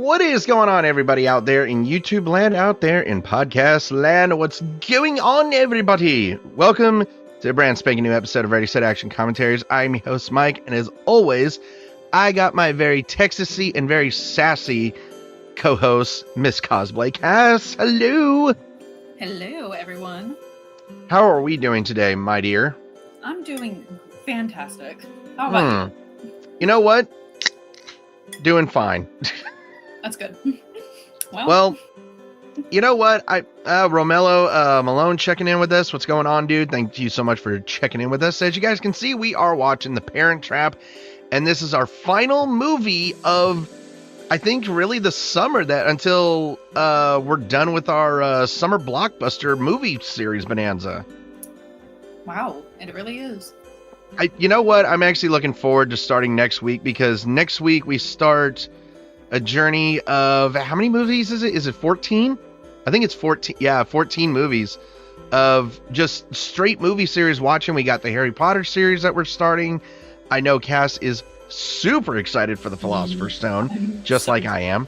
What is going on, everybody out there in YouTube land, out there in podcast land? What's going on, everybody? Welcome to a brand spanking new episode of Ready, Set, Action Commentaries. I'm your host, Mike, and as always, I got my very Texasy and very sassy co-host, Miss Cosplay Cass. Hello! Hello, everyone. How are we doing today, my dear? I'm doing fantastic. How about you? You know what? Doing fine. That's good. Well, you know what? Romello Malone checking in with us. What's going on, dude? Thank you so much for checking in with us. As you guys can see, we are watching The Parent Trap, and this is our final movie of, I think, really the summer, that until we're done with our summer blockbuster movie series bonanza. Wow, and it really is. You know what? I'm actually looking forward to starting next week, because next week we start a journey of, how many movies is it? Is it 14? I think it's 14. Yeah, 14 movies of just straight movie series watching. We got the Harry Potter series that we're starting. I know Cass is super excited for the Philosopher's Stone, just like I am.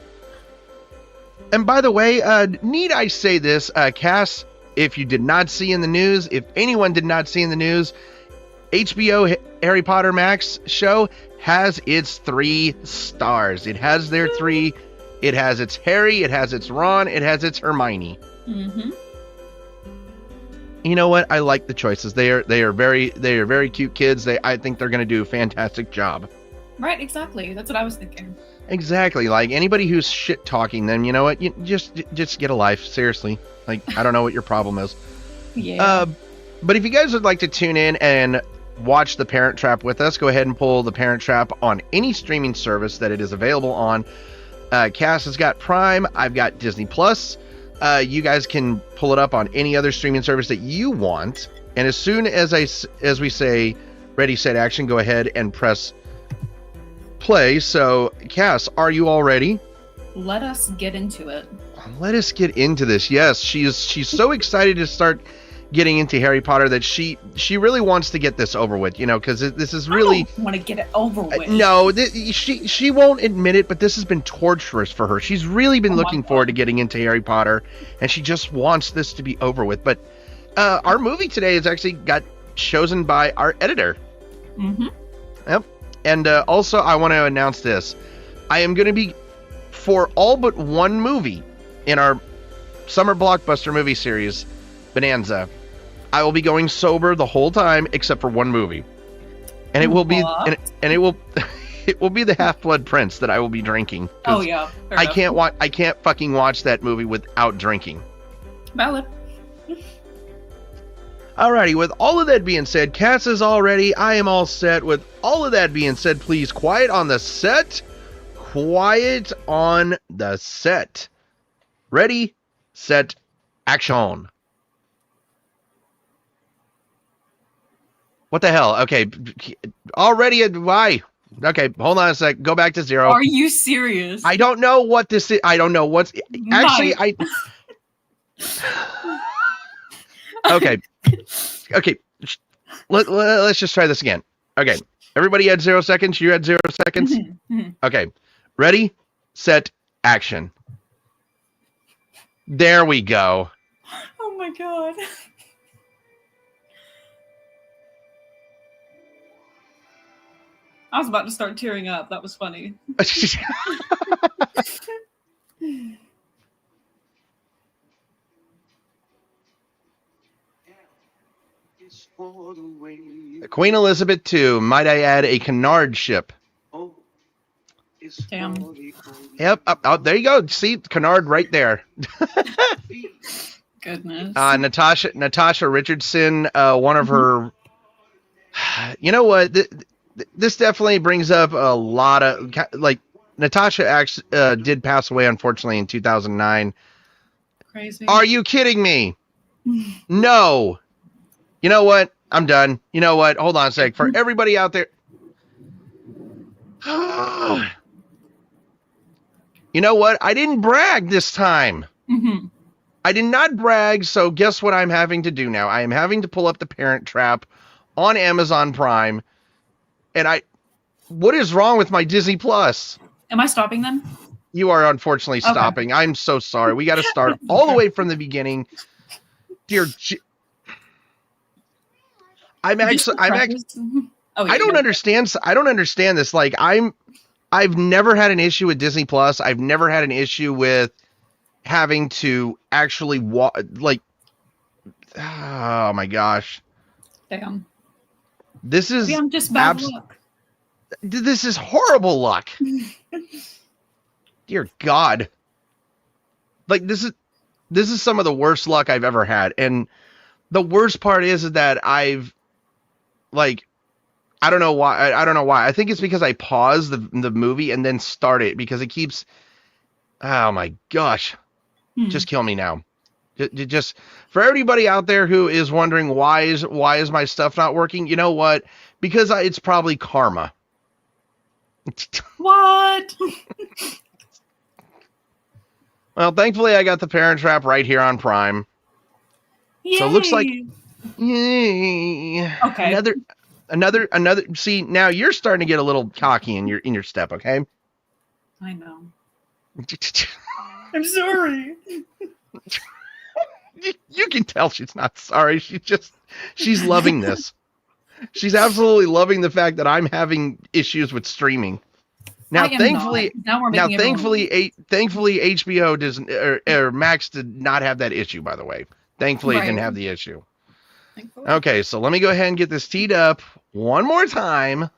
And by the way, need I say this, Cass, if you did not see in the news, if anyone did not see in the news, HBO Harry Potter Max show has its 3 stars. It has their 3. It has its Harry, it has its Ron, it has its Hermione. Mm-hmm. You know what? I like the choices. They are very cute kids. I think they're going to do a fantastic job. Right, exactly. That's what I was thinking. Exactly. Like, anybody who's shit talking them, you know what? You just get a life. Seriously. Like, I don't know what your problem is. Yeah. But if you guys would like to tune in and watch The Parent Trap with us, go ahead and pull The Parent Trap on any streaming service that it is available on. Cass has got Prime. I've got Disney Plus. You guys can pull it up on any other streaming service that you want. And as soon as we say ready, set, action, go ahead and press play. So, Cass, are you all ready? Let us get into it. Let us get into this. Yes, she's so excited to start getting into Harry Potter that she really wants to get this over with, you know, because this is really... I don't want to get it over with. No, she won't admit it, but this has been torturous for her. She's really been looking forward to getting into Harry Potter, and she just wants this to be over with. But our movie today has actually got chosen by our editor. Mm-hmm. Yep. And also, I want to announce this. I am going to be, for all but one movie in our summer blockbuster movie series, Bonanza, I will be going sober the whole time except for one movie, and it will be and it will it will be the Half-Blood Prince that I will be drinking. Oh yeah, I can't fucking watch that movie without drinking. Valid. Alrighty, with all of that being said, Cass is all ready. I am all set. With all of that being said, please quiet on the set. Quiet on the set. Ready, set, action. What the hell? Okay, already, why? Okay, hold on a sec. Go back to 0. Are you serious? I don't know what this is. I don't know what's... Actually, Okay. Okay. Let's just try this again. Okay. Everybody had 0 seconds. You had 0 seconds. Okay. Ready, set, action. There we go. Oh my god. I was about to start tearing up. That was funny. Queen Elizabeth II, might I add, a canard ship. Damn. Yep. Oh, there you go. See, canard right there. Goodness. Natasha Richardson, one of her... You know what? This definitely brings up a lot of... Like, Natasha actually did pass away, unfortunately, in 2009. Crazy. Are you kidding me? No. You know what? I'm done. You know what? Hold on a sec. For everybody out there... You know what? I didn't brag this time. Mm-hmm. I did not brag, so guess what I'm having to do now? I am having to pull up The Parent Trap on Amazon Prime, and what is wrong with my Disney Plus? Am I stopping them? You are unfortunately stopping. I'm so sorry. We got to start all the way from the beginning. Dear I'm actually I don't understand this. Like I've never had an issue with Disney Plus. I've never had an issue with having to actually oh my gosh. Damn. This is I'm just bad luck. This is horrible luck. Dear God. Like this is some of the worst luck I've ever had. And the worst part is that I've like I don't know why. I think it's because I paused the movie and then start it because it keeps. Oh my gosh! Just kill me now. Just for everybody out there who is wondering why is my stuff not working? You know what? Because it's probably karma. What? Well, thankfully I got the Parent Trap right here on Prime. Yay. So it looks like yay. Okay. Another. See, now you're starting to get a little cocky in your step. Okay. I know. I'm sorry. You can tell she's not sorry. She's loving this. She's absolutely loving the fact that I'm having issues with streaming. Now, thankfully, thankfully, HBO doesn't or Max did not have that issue. By the way, thankfully, it didn't have the issue. Thankfully. Okay, so let me go ahead and get this teed up one more time.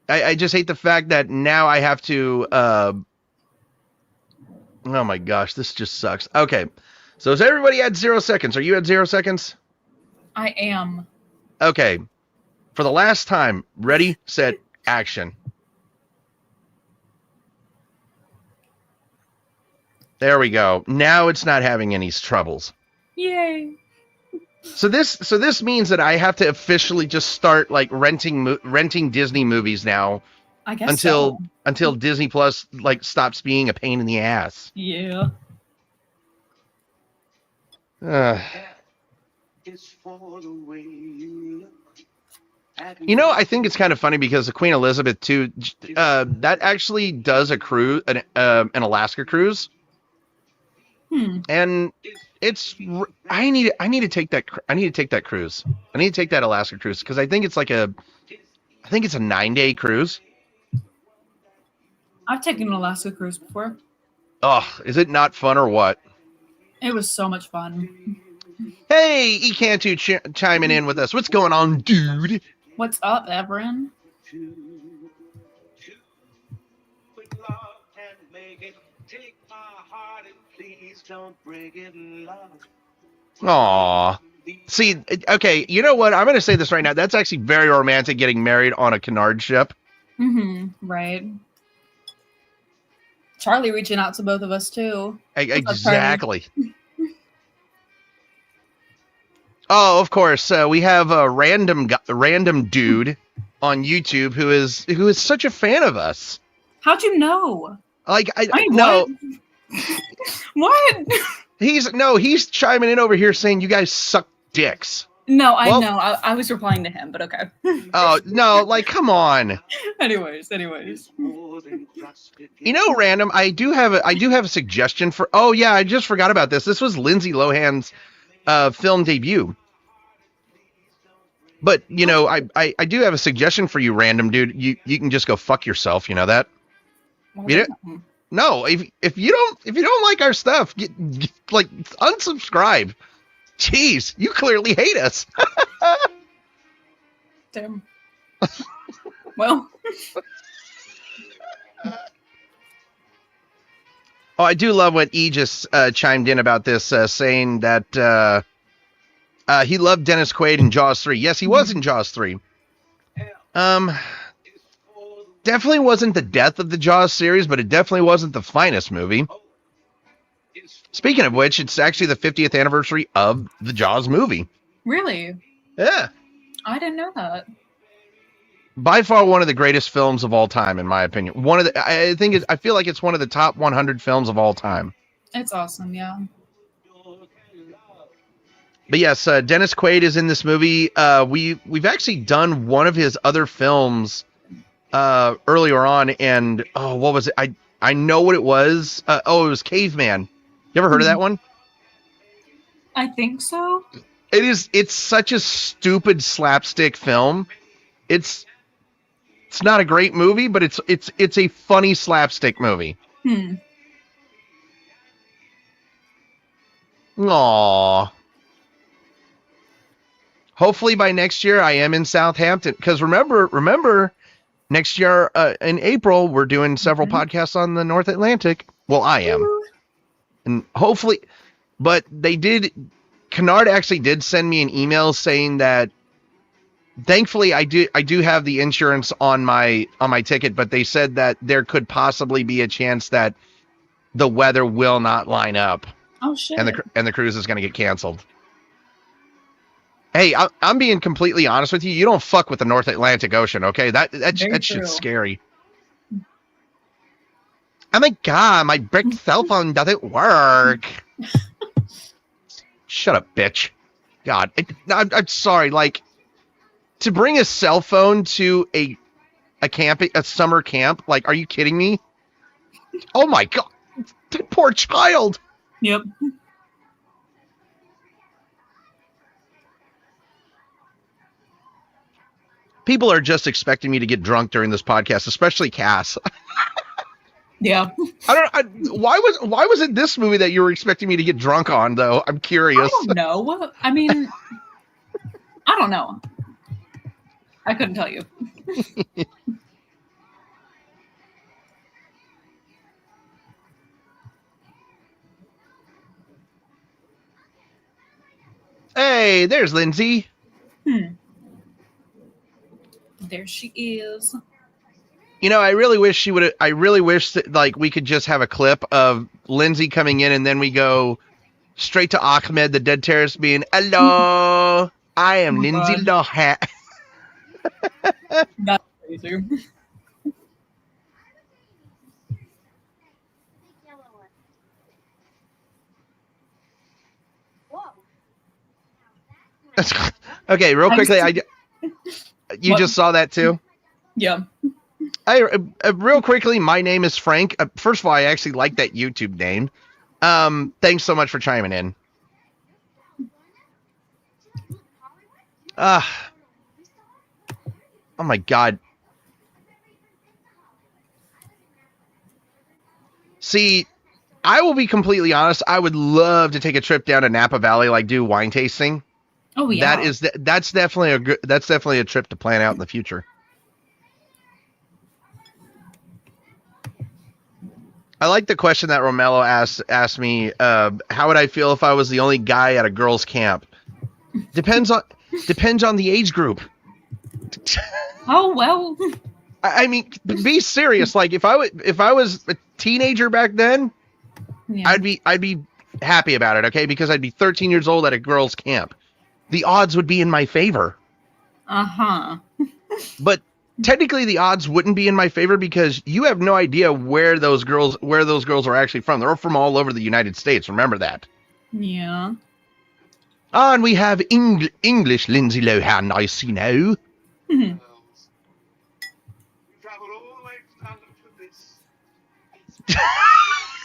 I just hate the fact that now I have to. Oh my gosh, this just sucks. Okay, so is everybody at 0 seconds? Are you at 0 seconds? I am. Okay, for the last time, ready, set, action. There we go. Now it's not having any troubles. Yay. So this means that I have to officially just start like renting Disney movies now. I guess until Disney Plus like stops being a pain in the ass. Yeah. You know, I think it's kind of funny because the Queen Elizabeth II, that actually does a cruise, an Alaska cruise. And I need to take that cruise. I need to take that Alaska cruise because I think it's a 9-day cruise. I've taken an Alaska cruise before. Oh, is it not fun or what? It was so much fun. Hey, Ecantu chiming in with us. What's going on, dude? What's up, Everin? Aw. See, okay, you know what? I'm going to say this right now. That's actually very romantic, getting married on a canard ship. Right. Charlie reaching out to both of us, too. Exactly. Oh, of course. We have a random dude on YouTube who is such a fan of us. How'd you know? Like, I know. What? He's chiming in over here saying you guys suck dicks. No, I know. I was replying to him, but okay. Oh, no, like, come on. Anyways. You know, random, I do have a suggestion for. Oh yeah, I just forgot about this. This was Lindsay Lohan's film debut. But you know, I do have a suggestion for you, random dude. You can just go fuck yourself. You know that? No, if you don't like our stuff, get like unsubscribe. Jeez, you clearly hate us. Damn. Well. Oh, I do love what E just chimed in about this, saying that he loved Dennis Quaid in Jaws 3. Yes, he was in Jaws 3. Definitely wasn't the death of the Jaws series, but it definitely wasn't the finest movie. Speaking of which, it's actually the 50th anniversary of the Jaws movie. Really? Yeah. I didn't know that. By far one of the greatest films of all time, in my opinion. I feel like it's one of the top 100 films of all time. It's awesome, yeah. But yes, Dennis Quaid is in this movie. We've actually done one of his other films earlier on, and what was it? I know what it was. It was Caveman. You ever heard of that one? I think so. It's such a stupid slapstick film. It's not a great movie, but it's a funny slapstick movie. Aww. Hopefully by next year I am in Southampton, because remember next year in April we're doing several podcasts on the North Atlantic. Well, I am, and hopefully, but Kennard actually did send me an email saying that thankfully I do have the insurance on my ticket, but they said that there could possibly be a chance that the weather will not line up. Oh shit. And the cruise is going to get canceled. Hey, I'm being completely honest with you. You don't fuck with the North Atlantic Ocean, okay? That shit's scary. Oh my god, my brick cell phone doesn't work. Shut up, bitch. God, I'm sorry. Like, to bring a cell phone to a summer camp, like, are you kidding me? Oh my god, that poor child. Yep. People are just expecting me to get drunk during this podcast, especially Cass. Yeah. Why was it this movie that you were expecting me to get drunk on, though? I'm curious. I don't know. I mean, I don't know. I couldn't tell you. Hey, there's Lindsay. There she is. You know, I really wish that, like, we could just have a clip of Lindsay coming in and then we go straight to Ahmed, the dead terrorist, being, hello, I am Lindsay Lohan. That's crazy. Okay, real quickly, you just saw that too? Yeah. Real quickly, my name is Frank. First of all, I actually like that YouTube name. Thanks so much for chiming in. Oh my god. See, I will be completely honest. I would love to take a trip down to Napa Valley, like do wine tasting. Oh yeah. That's definitely a trip to plan out in the future. I like the question that Romello asked me. How would I feel if I was the only guy at a girls' camp? Depends on the age group. Oh well. I mean, be serious. Like if I was a teenager back then, yeah. I'd be happy about it. Okay, because I'd be 13 years old at a girls' camp. The odds would be in my favor. But technically the odds wouldn't be in my favor because you have no idea where those girls are actually from. They're from all over the United States. Remember that. Yeah. And we have English Lindsay Lohan, I see now. Mm-hmm.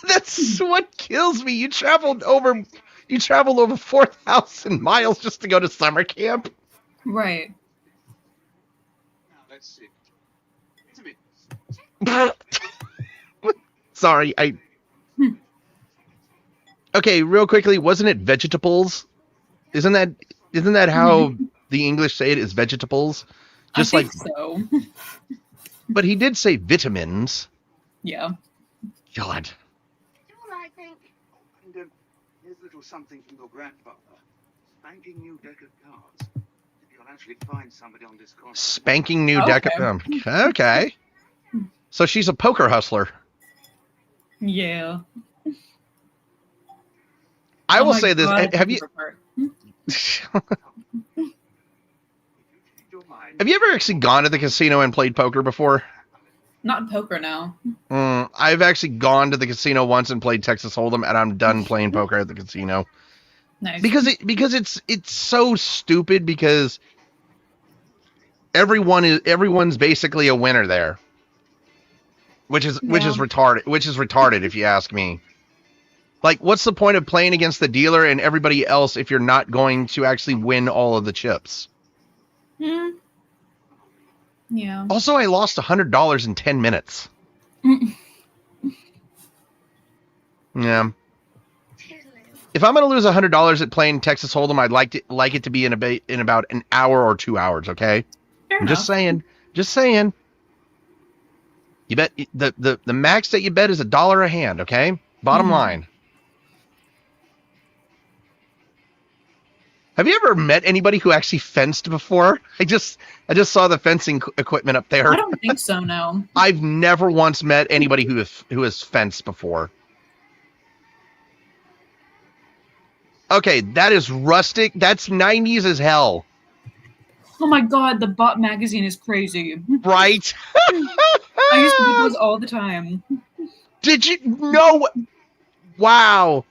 That's what kills me. You traveled over 4,000 miles just to go to summer camp. Right. Let's see. Sorry, Okay, real quickly, wasn't it vegetables? Isn't that how the English say it, is vegetables? Just I think so. But he did say vitamins. Yeah. God. You know what I think? And here's a little something from your grandfather. Spanking new deck of cards. You'll actually find somebody on this corner. Spanking new deck of okay. So she's a poker hustler. Yeah. I will say this. Have you ever actually gone to the casino and played poker before? Not poker, no. I've actually gone to the casino once and played Texas Hold'em, and I'm done playing poker at the casino. Nice. Because it's so stupid. Because everyone's basically a winner there. Which is retarded. Which is retarded, if you ask me. Like, what's the point of playing against the dealer and everybody else if you're not going to actually win all of the chips? Yeah. Also, I lost $100 in 10 minutes. Yeah. If I'm going to lose $100 at playing Texas Hold'em, I'd like it to be in about an hour or 2 hours. Okay. I'm just saying. Just saying. You bet the max that you bet is $1 a hand. Okay. Bottom line. Have you ever met anybody who actually fenced before? I just saw the fencing equipment up there. I don't think so, no. I've never once met anybody who has fenced before. Okay, that is rustic. That's 90s as hell. Oh my god, the Butt magazine is crazy. Right? I used to do those all the time. Did you know? Wow.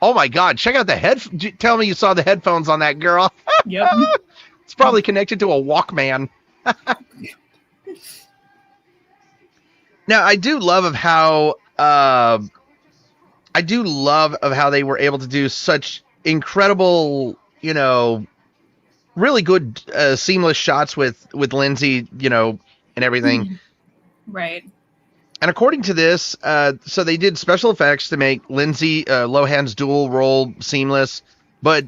Oh my god, check out the tell me you saw the headphones on that girl. Yep. It's probably connected to a Walkman. Now, I do love of how they were able to do such incredible, really good seamless shots with Lindsay, and everything. Right. And according to this, so they did special effects to make Lindsay Lohan's dual role seamless, but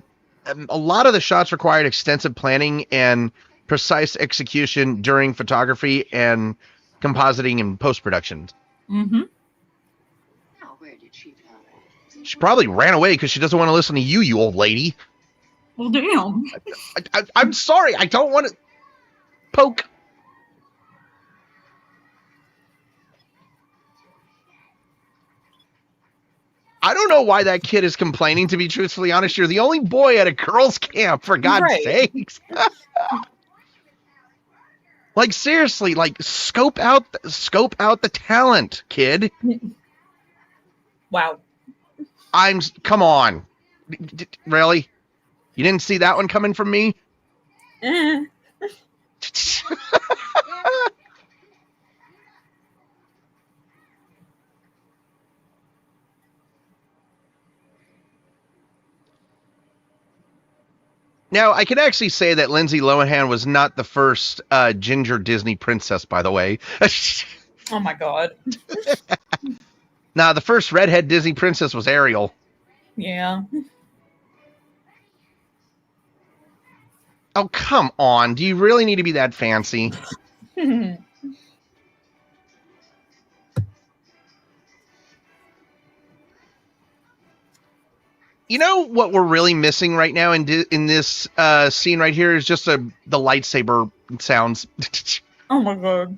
a lot of the shots required extensive planning and precise execution during photography and compositing and post-production. Mm-hmm. Where did she go? She probably ran away because she doesn't want to listen to you old lady. Well, damn. I'm sorry. I don't want to poke. I don't know why that kid is complaining, to be truthfully honest. You're the only boy at a girls' camp, for God's sakes. Like, seriously, like, scope out the talent, kid. Wow. Come on. Really? You didn't see that one coming from me? Now, I can actually say that Lindsay Lohan was not the first ginger Disney princess, by the way. Oh my god. Nah, the first redhead Disney princess was Ariel. Yeah. Oh, come on. Do you really need to be that fancy? You know what we're really missing right now in this scene right here is just the lightsaber sounds. Oh my god.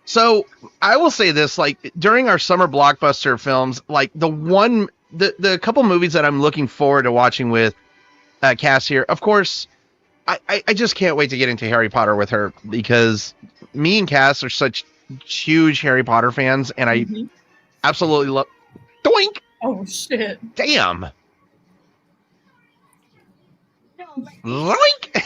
So I will say this, like, during our summer blockbuster films, like the couple movies that I'm looking forward to watching with Cass here, of course, I just can't wait to get into Harry Potter with her, because me and Cass are such huge Harry Potter fans, and I absolutely love. Doink! Oh shit! Damn! Doink!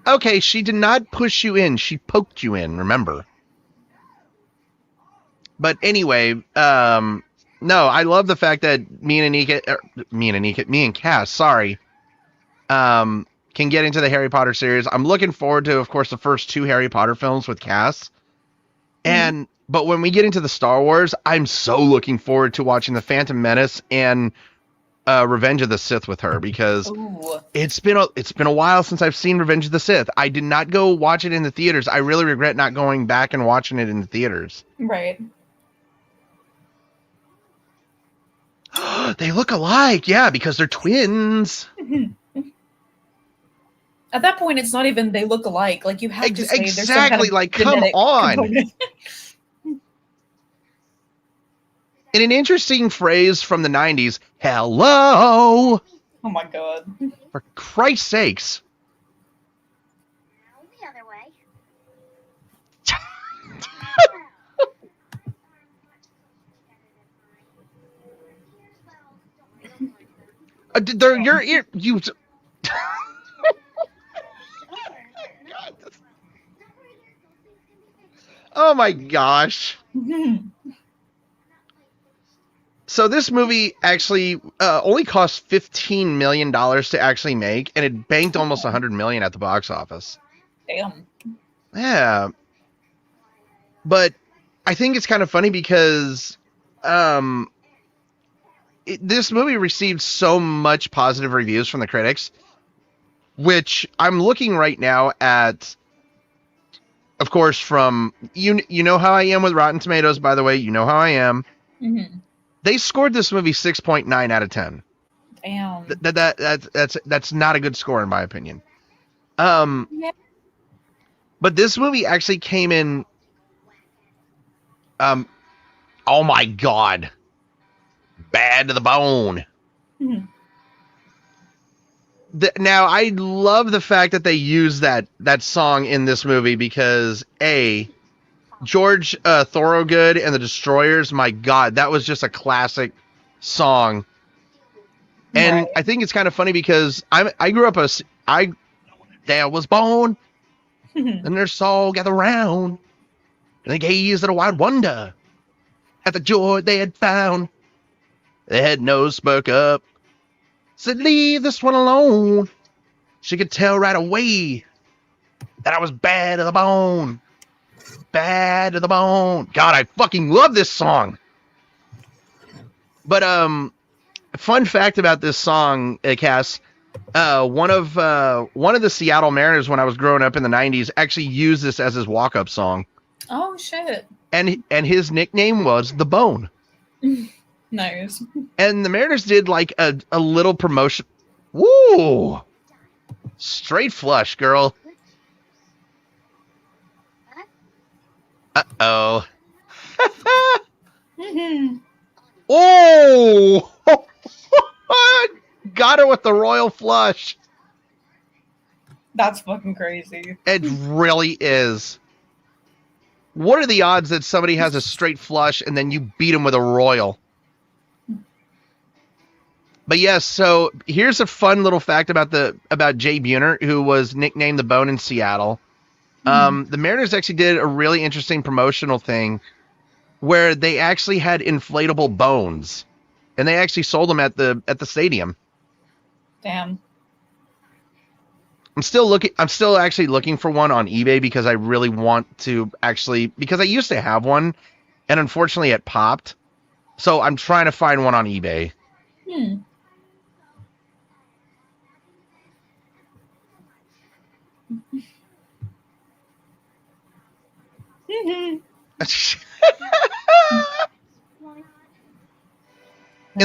Okay, she did not push you in; she poked you in. Remember. But anyway, no, I love the fact that me and Cass, sorry, can get into the Harry Potter series. I'm looking forward to, of course, the first 2 Harry Potter films with Cass. But when we get into the Star Wars, I'm so looking forward to watching The Phantom Menace and Revenge of the Sith with her, because it's been a while since I've seen Revenge of the Sith. I did not go watch it in the theaters. I really regret not going back and watching it in the theaters. Right. They look alike, yeah, because they're twins. At that point, it's not even they look alike. Like, you have to say there's some kind of like, come on. component. In an interesting phrase from the 90s, hello! Oh my god. For Christ's sakes. The other way. Your ear, you. Oh my gosh. So this movie actually only cost $15 million to actually make, and it banked almost $100 million at the box office. Damn. Yeah. But I think it's kind of funny because this movie received so much positive reviews from the critics, which I'm looking right now at, of course, from you know how I am with Rotten Tomatoes, by the way, you know how I am. Mm-hmm. They scored this movie 6.9 out of 10. Damn. That's not a good score in my opinion. Yeah. But this movie actually came in oh my god. Bad to the bone. Mm-hmm. Now I love the fact that they use that song in this movie because George Thorogood and the Destroyers, my god, that was just a classic song. And Right. I think it's kind of funny because I grew up there was born and their soul gathered round and they gazed at a wide wonder at the joy they had found. The head nose spoke up, said, "Leave this one alone." She could tell right away that I was bad to the bone. Bad to the bone. God, I fucking love this song. But fun fact about this song, Cass, one of the Seattle Mariners when I was growing up in the 90s actually used this as his walk-up song. Oh shit. And his nickname was The Bone. Nice. And the Mariners did like a little promotion. Woo! Straight flush, girl. Uh-oh. Oh! Got her with the royal flush. That's fucking crazy. It really is. What are the odds that somebody has a straight flush and then you beat them with a royal? But yes, so here's a fun little fact about Jay Buhner, who was nicknamed the Bone in Seattle. The Mariners actually did a really interesting promotional thing where they actually had inflatable bones, and they actually sold them at the stadium. Damn. I'm still actually looking for one on eBay because I really want to because I used to have one, and unfortunately it popped. So I'm trying to find one on eBay. In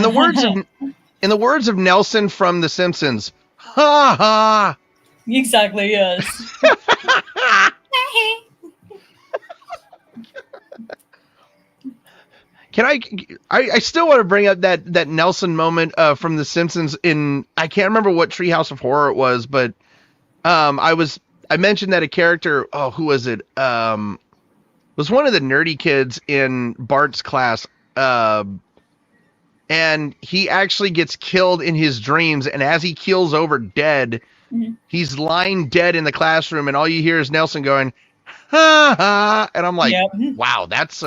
the words of Nelson from The Simpsons, ha ha. Exactly, yes. Can I still want to bring up that Nelson moment from The Simpsons I can't remember what Treehouse of Horror it was, but I mentioned that a character, who was it? Was one of the nerdy kids in Bart's class, and he actually gets killed in his dreams, and as he keels over dead, he's lying dead in the classroom, and all you hear is Nelson going, ha ha, and I'm like, wow, that's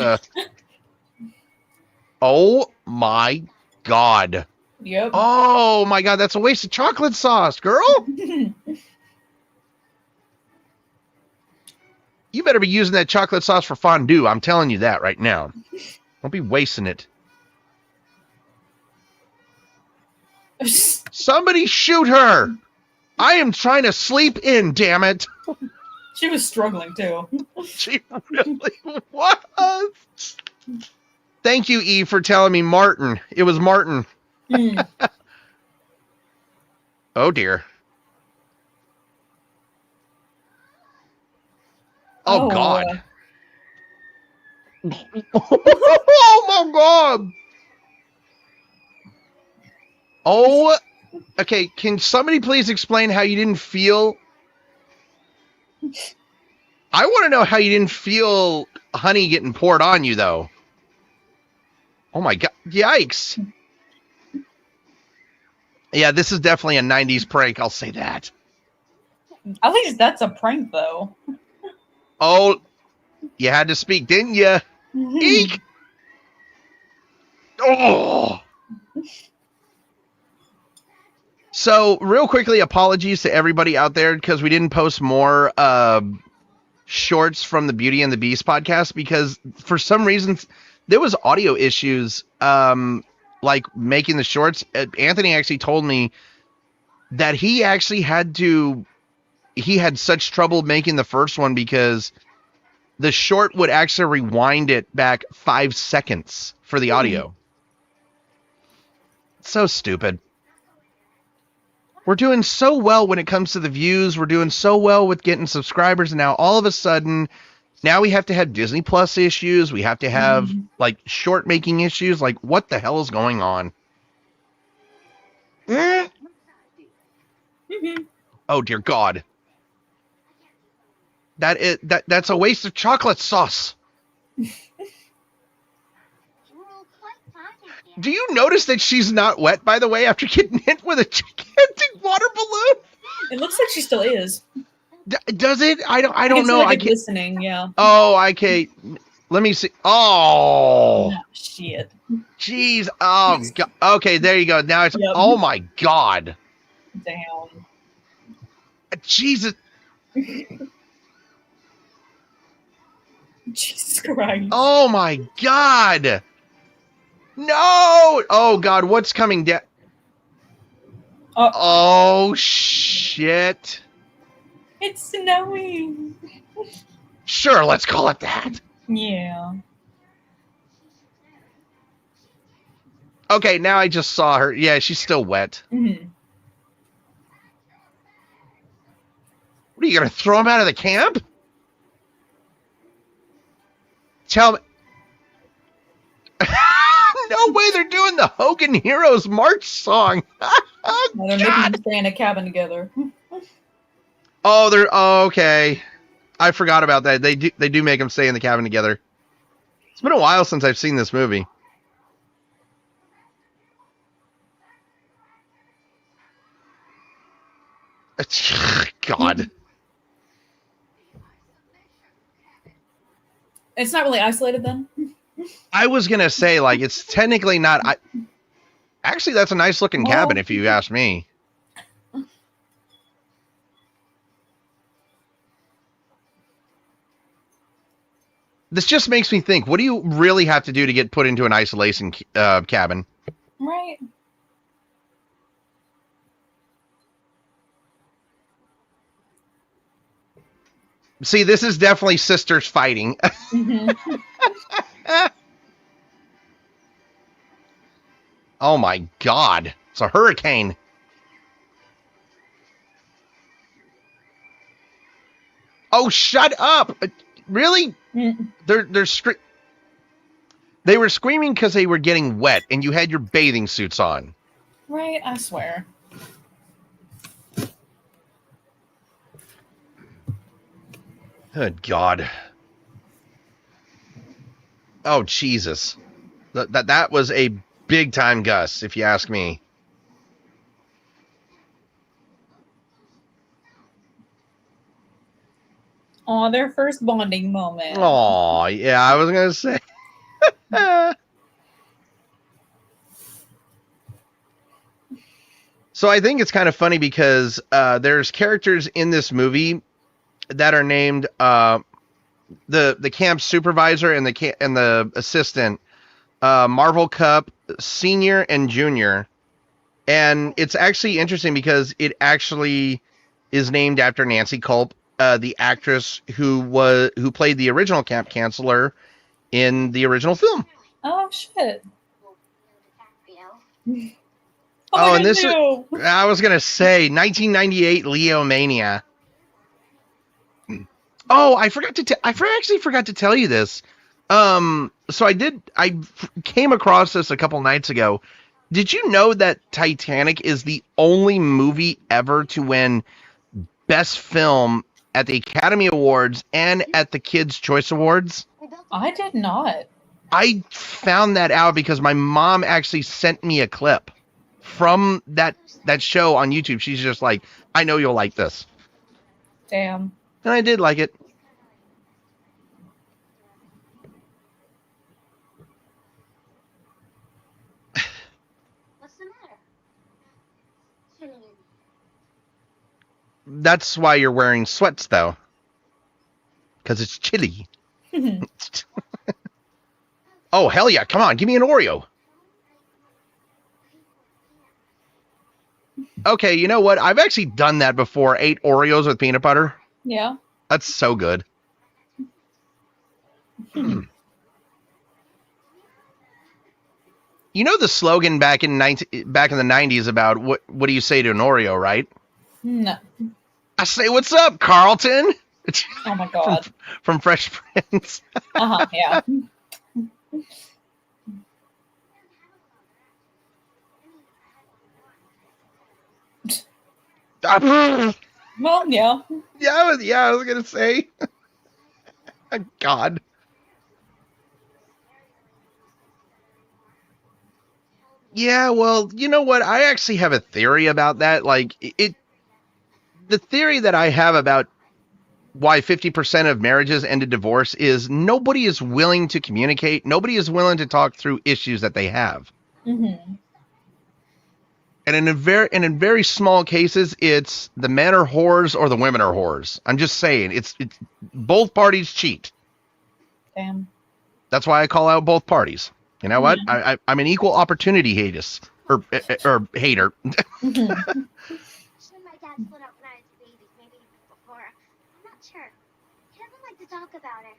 oh my god. Yep. Oh my god, that's a waste of chocolate sauce, girl. You better be using that chocolate sauce for fondue. I'm telling you that right now. Don't be wasting it. Somebody shoot her. I am trying to sleep in, damn it. She was struggling too. She really was. Thank you, Eve, for telling me Martin. It was Martin. Oh, dear. Oh, God. Oh, my God. Oh, okay. Can somebody please explain how you didn't feel? I want to know how you didn't feel honey getting poured on you, though. Oh, my God. Yikes. Yeah, this is definitely a 90s prank, I'll say that. At least that's a prank, though. Oh, you had to speak, didn't you? Eek! Oh! So, real quickly, apologies to everybody out there because we didn't post more shorts from the Beauty and the Beast podcast because for some reason there was audio issues like making the shorts. Anthony actually told me that he had such trouble making the first one because the short would actually rewind it back 5 seconds for the audio. So stupid. We're doing so well when it comes to the views. We're doing so well with getting subscribers. And now all of a sudden, now we have to have Disney Plus issues. We have to have like short making issues. Like, what the hell is going on? Oh, dear God. That's a waste of chocolate sauce. Do you notice that she's not wet, by the way, after getting hit with a gigantic water balloon? It looks like she still is. Does it? I don't know. Like listening, yeah. Oh, okay. Let me see. Oh, shit. Jeez. Oh, God. Okay. There you go. Now it's. Yep. Oh my God. Damn. Jesus. Jesus Christ. Oh my God. No! Oh God, what's coming down? Oh shit! It's snowing. Sure, let's call it that. Yeah. Okay, now I just saw her. Yeah, she's still wet. Mm-hmm. What are you gonna throw him out of the camp? Tell me. No way they're doing the Hogan Heroes March song. Oh, they're making them stay in a cabin together. Oh, okay. I forgot about that. They do make them stay in the cabin together. It's been a while since I've seen this movie. God. It's not really isolated then? I was going to say, like, it's technically not... Actually, that's a nice looking cabin, if you ask me. This just makes me think, what do you really have to do to get put into an isolation cabin? Right. See, this is definitely sisters fighting. Mm-hmm. Oh my God. It's a hurricane. Oh, shut up. Really? Mm. They were screaming because they were getting wet and you had your bathing suits on. Right, I swear. Good God. Oh, Jesus. That was a big time Gus, if you ask me. Aw, their first bonding moment. Aw, yeah, I was going to say. So I think it's kind of funny because there's characters in this movie that are named the camp supervisor and the assistant, Marvel Cup Senior and Junior, and it's actually interesting because it actually is named after Nancy Culp, the actress who played the original camp counselor in the original film. Oh shit. Oh, and this I was gonna say 1998 Leo Mania. Oh, I actually forgot to tell you this. So I came across this a couple nights ago. Did you know that Titanic is the only movie ever to win Best Film at the Academy Awards and at the Kids' Choice Awards? I did not. I found that out because my mom actually sent me a clip. from that show on YouTube. She's just like, I know you'll like this. Damn. And I did like it. What's the matter? That's why you're wearing sweats, though. Because it's chilly. Oh, hell yeah. Come on. Give me an Oreo. Okay, you know what? I've actually done that before. 8 Oreos with peanut butter. Yeah. That's so good. You know the slogan back in the 90s about what do you say to an Oreo, right? No. I say, what's up, Carlton? Oh my god. From Fresh Prince. Yeah. Well, yeah. I was gonna say. God. Yeah, well, you know what? I actually have a theory about that. Like, the theory that I have about why 50% of marriages end in divorce is nobody is willing to communicate. Nobody is willing to talk through issues that they have. Mm-hmm. And in very small cases, it's the men are whores or the women are whores. I'm just saying, it's both parties cheat. Damn. That's why I call out both parties. You know what? I'm an equal opportunity hater. Should my dad split up when I was a baby, maybe before? I'm not sure. He doesn't like to talk about it,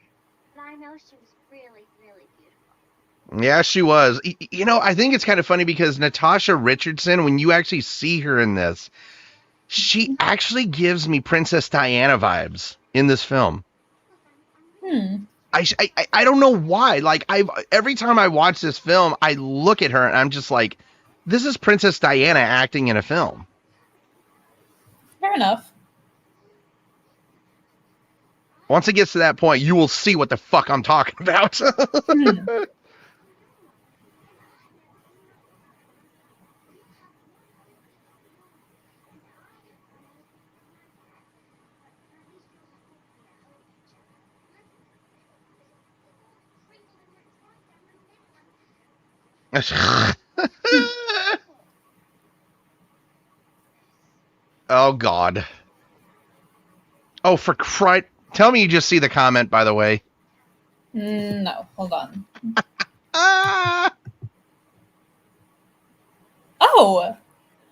but I know she was really, really beautiful. Yeah, she was. You know, I think it's kind of funny because Natasha Richardson, when you actually see her in this, she actually gives me Princess Diana vibes in this film. I don't know why. Like, every time I watch this film, I look at her and I'm just like, this is Princess Diana acting in a film. Fair enough. Once it gets to that point, you will see what the fuck I'm talking about. Oh, God. Oh, for Christ. Tell me you just see the comment, by the way. No, hold on. Ah! Oh!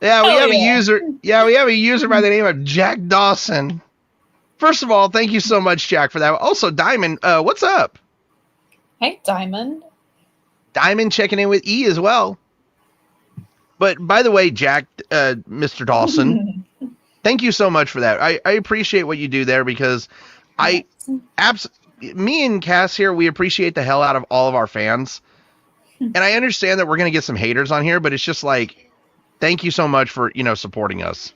Yeah, we Oh, have a yeah. user. Yeah, we have a user by the name of Jack Dawson. First of all, thank you so much, Jack, for that. Also, Diamond, what's up? Hey, Diamond. Diamond checking in with E as well. But by the way, Jack, Mr. Dawson, thank you so much for that. I appreciate what you do there because me and Cass here, we appreciate the hell out of all of our fans. And I understand that we're going to get some haters on here, but it's just like, thank you so much for, supporting us.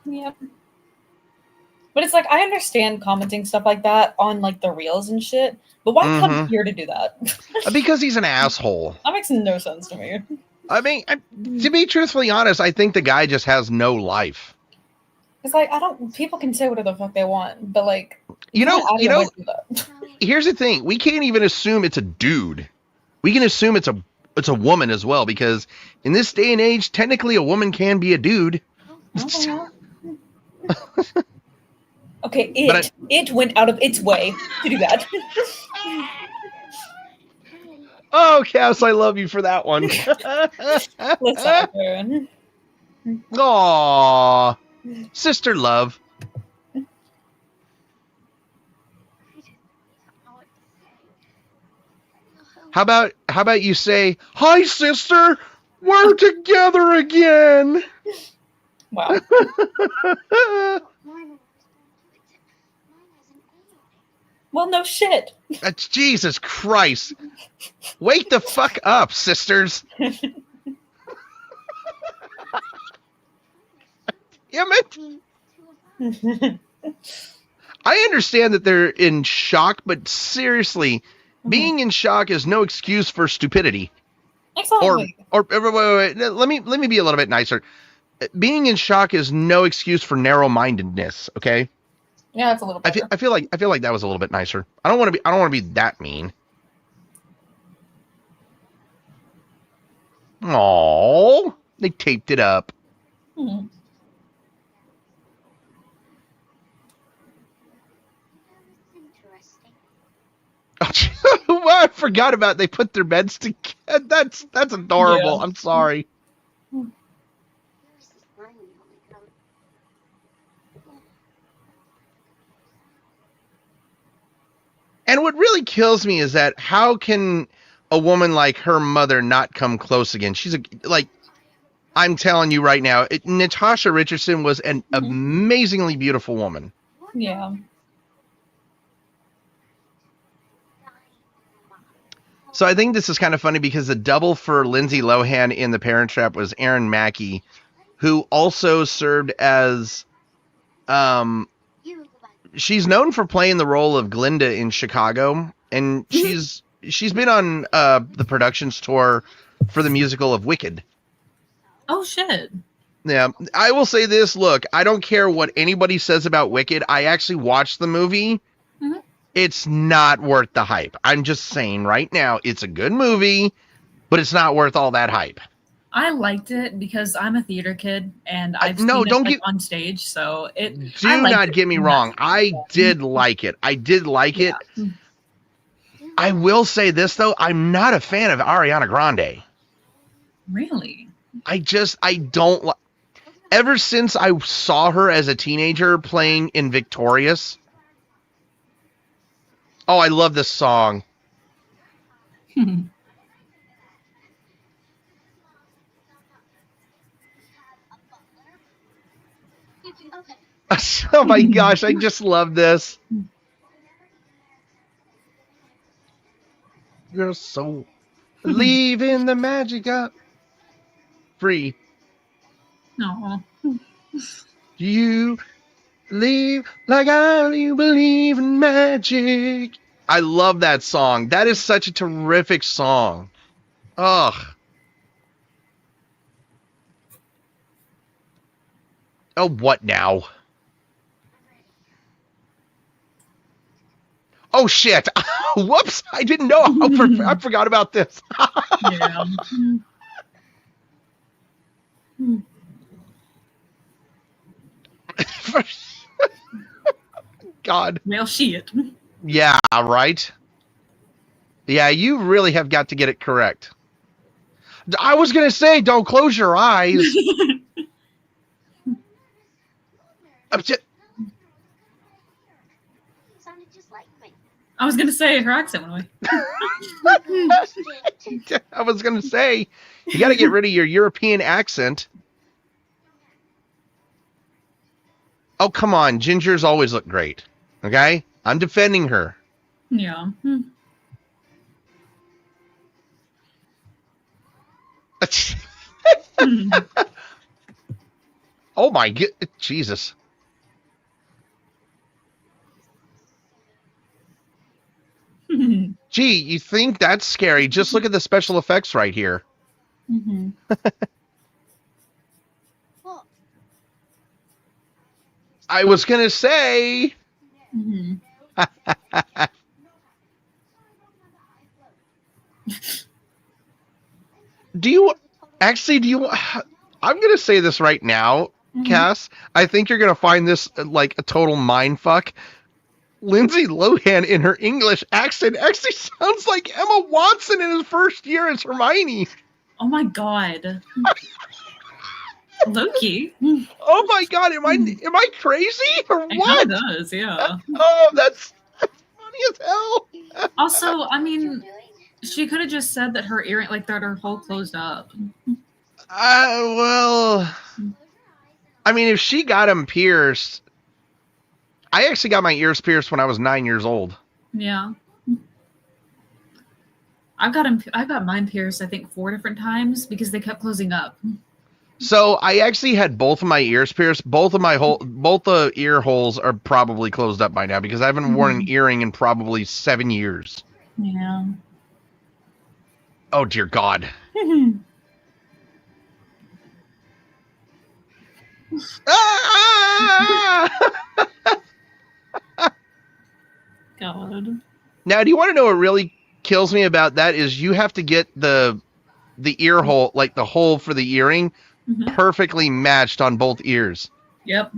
Yep. But it's like, I understand commenting stuff like that on like the reels and shit, but why come here to do that? Because he's an asshole. That makes no sense to me. I mean, to be truthfully honest, I think the guy just has no life. It's like, people can say whatever the fuck they want, but like, you know, do that. Here's the thing. We can't even assume it's a dude. We can assume it's a woman as well, because in this day and age, technically a woman can be a dude. Okay, it went out of its way to do that. Oh, Cass, I love you for that one. Listen, Aww. Sister love. How about you say, "Hi, sister, we're together again." Wow. Well, no shit. That's Jesus Christ. Wake the fuck up, sisters. Damn it. I understand that they're in shock, but seriously, being in shock is no excuse for stupidity. Exactly. Or wait, let me be a little bit nicer. Being in shock is no excuse for narrow-mindedness. Okay. Yeah, it's a little better. I feel like that was a little bit nicer. I don't want to be that mean. Oh, they taped it up. Hmm. Interesting. Well, I forgot about they put their beds together. That's adorable. Yeah. I'm sorry. Where's this line we only come? And what really kills me is that how can a woman like her mother not come close again? She's I'm telling you right now, Natasha Richardson was an amazingly beautiful woman. Yeah. So I think this is kind of funny because the double for Lindsay Lohan in The Parent Trap was Erin Mackey, who also served as, she's known for playing the role of Glinda in Chicago, and she's been on the productions tour for the musical of Wicked. Oh shit. Yeah, I will say this. Look, I don't care what anybody says about Wicked. I actually watched the movie. Mhm. It's not worth the hype. I'm just saying right now, it's a good movie, but it's not worth all that hype. I liked it because I'm a theater kid and I've seen no, it don't like, get- on stage, so it. Do I liked not it. get me wrong. I did like it. I did like it. I will say this though, I'm not a fan of Ariana Grande. Really? I don't like. Ever since I saw her as a teenager playing in Victorious. Oh, I love this song. Okay. Oh my gosh, I just love this. You're so leaving the magic up free. No. You leave like you believe in magic. I love that song. That is such a terrific song. Ugh. Oh, what now? Oh shit! Whoops! I didn't know. I forgot about this. Yeah. God. Well, shit. Yeah, right? Yeah, you really have got to get it correct. I was going to say, don't close your eyes. Sounded just like me. I was gonna say her accent went away. I was going to say, you got to get rid of your European accent. Oh, come on. Gingers always look great. Okay? I'm defending her. Yeah. Oh my god, Jesus. Gee, you think that's scary? Just look at the special effects right here. Well, I was going to say. Do you I'm going to say this right now, Cass. I think you're going to find this like a total mindfuck. Lindsay Lohan in her English accent actually sounds like Emma Watson in his first year as Hermione. Oh my god. Loki. Oh my god, am I crazy or It what? kind of does, yeah. Oh, that's funny as hell. Also, I mean, she could have just said that her earring, like that, her hole closed up. Well, I mean, if she got them pierced, I actually got my ears pierced when I was 9 years old. Yeah. I got mine pierced, I think 4 different times because they kept closing up. So I actually had both of my ears pierced. Both the ear holes are probably closed up by now because I haven't worn an earring in probably 7 years. Yeah. Oh dear God. Ah! God. Now, do you want to know what really kills me about that is you have to get the ear hole, like the hole for the earring, perfectly matched on both ears. Yep.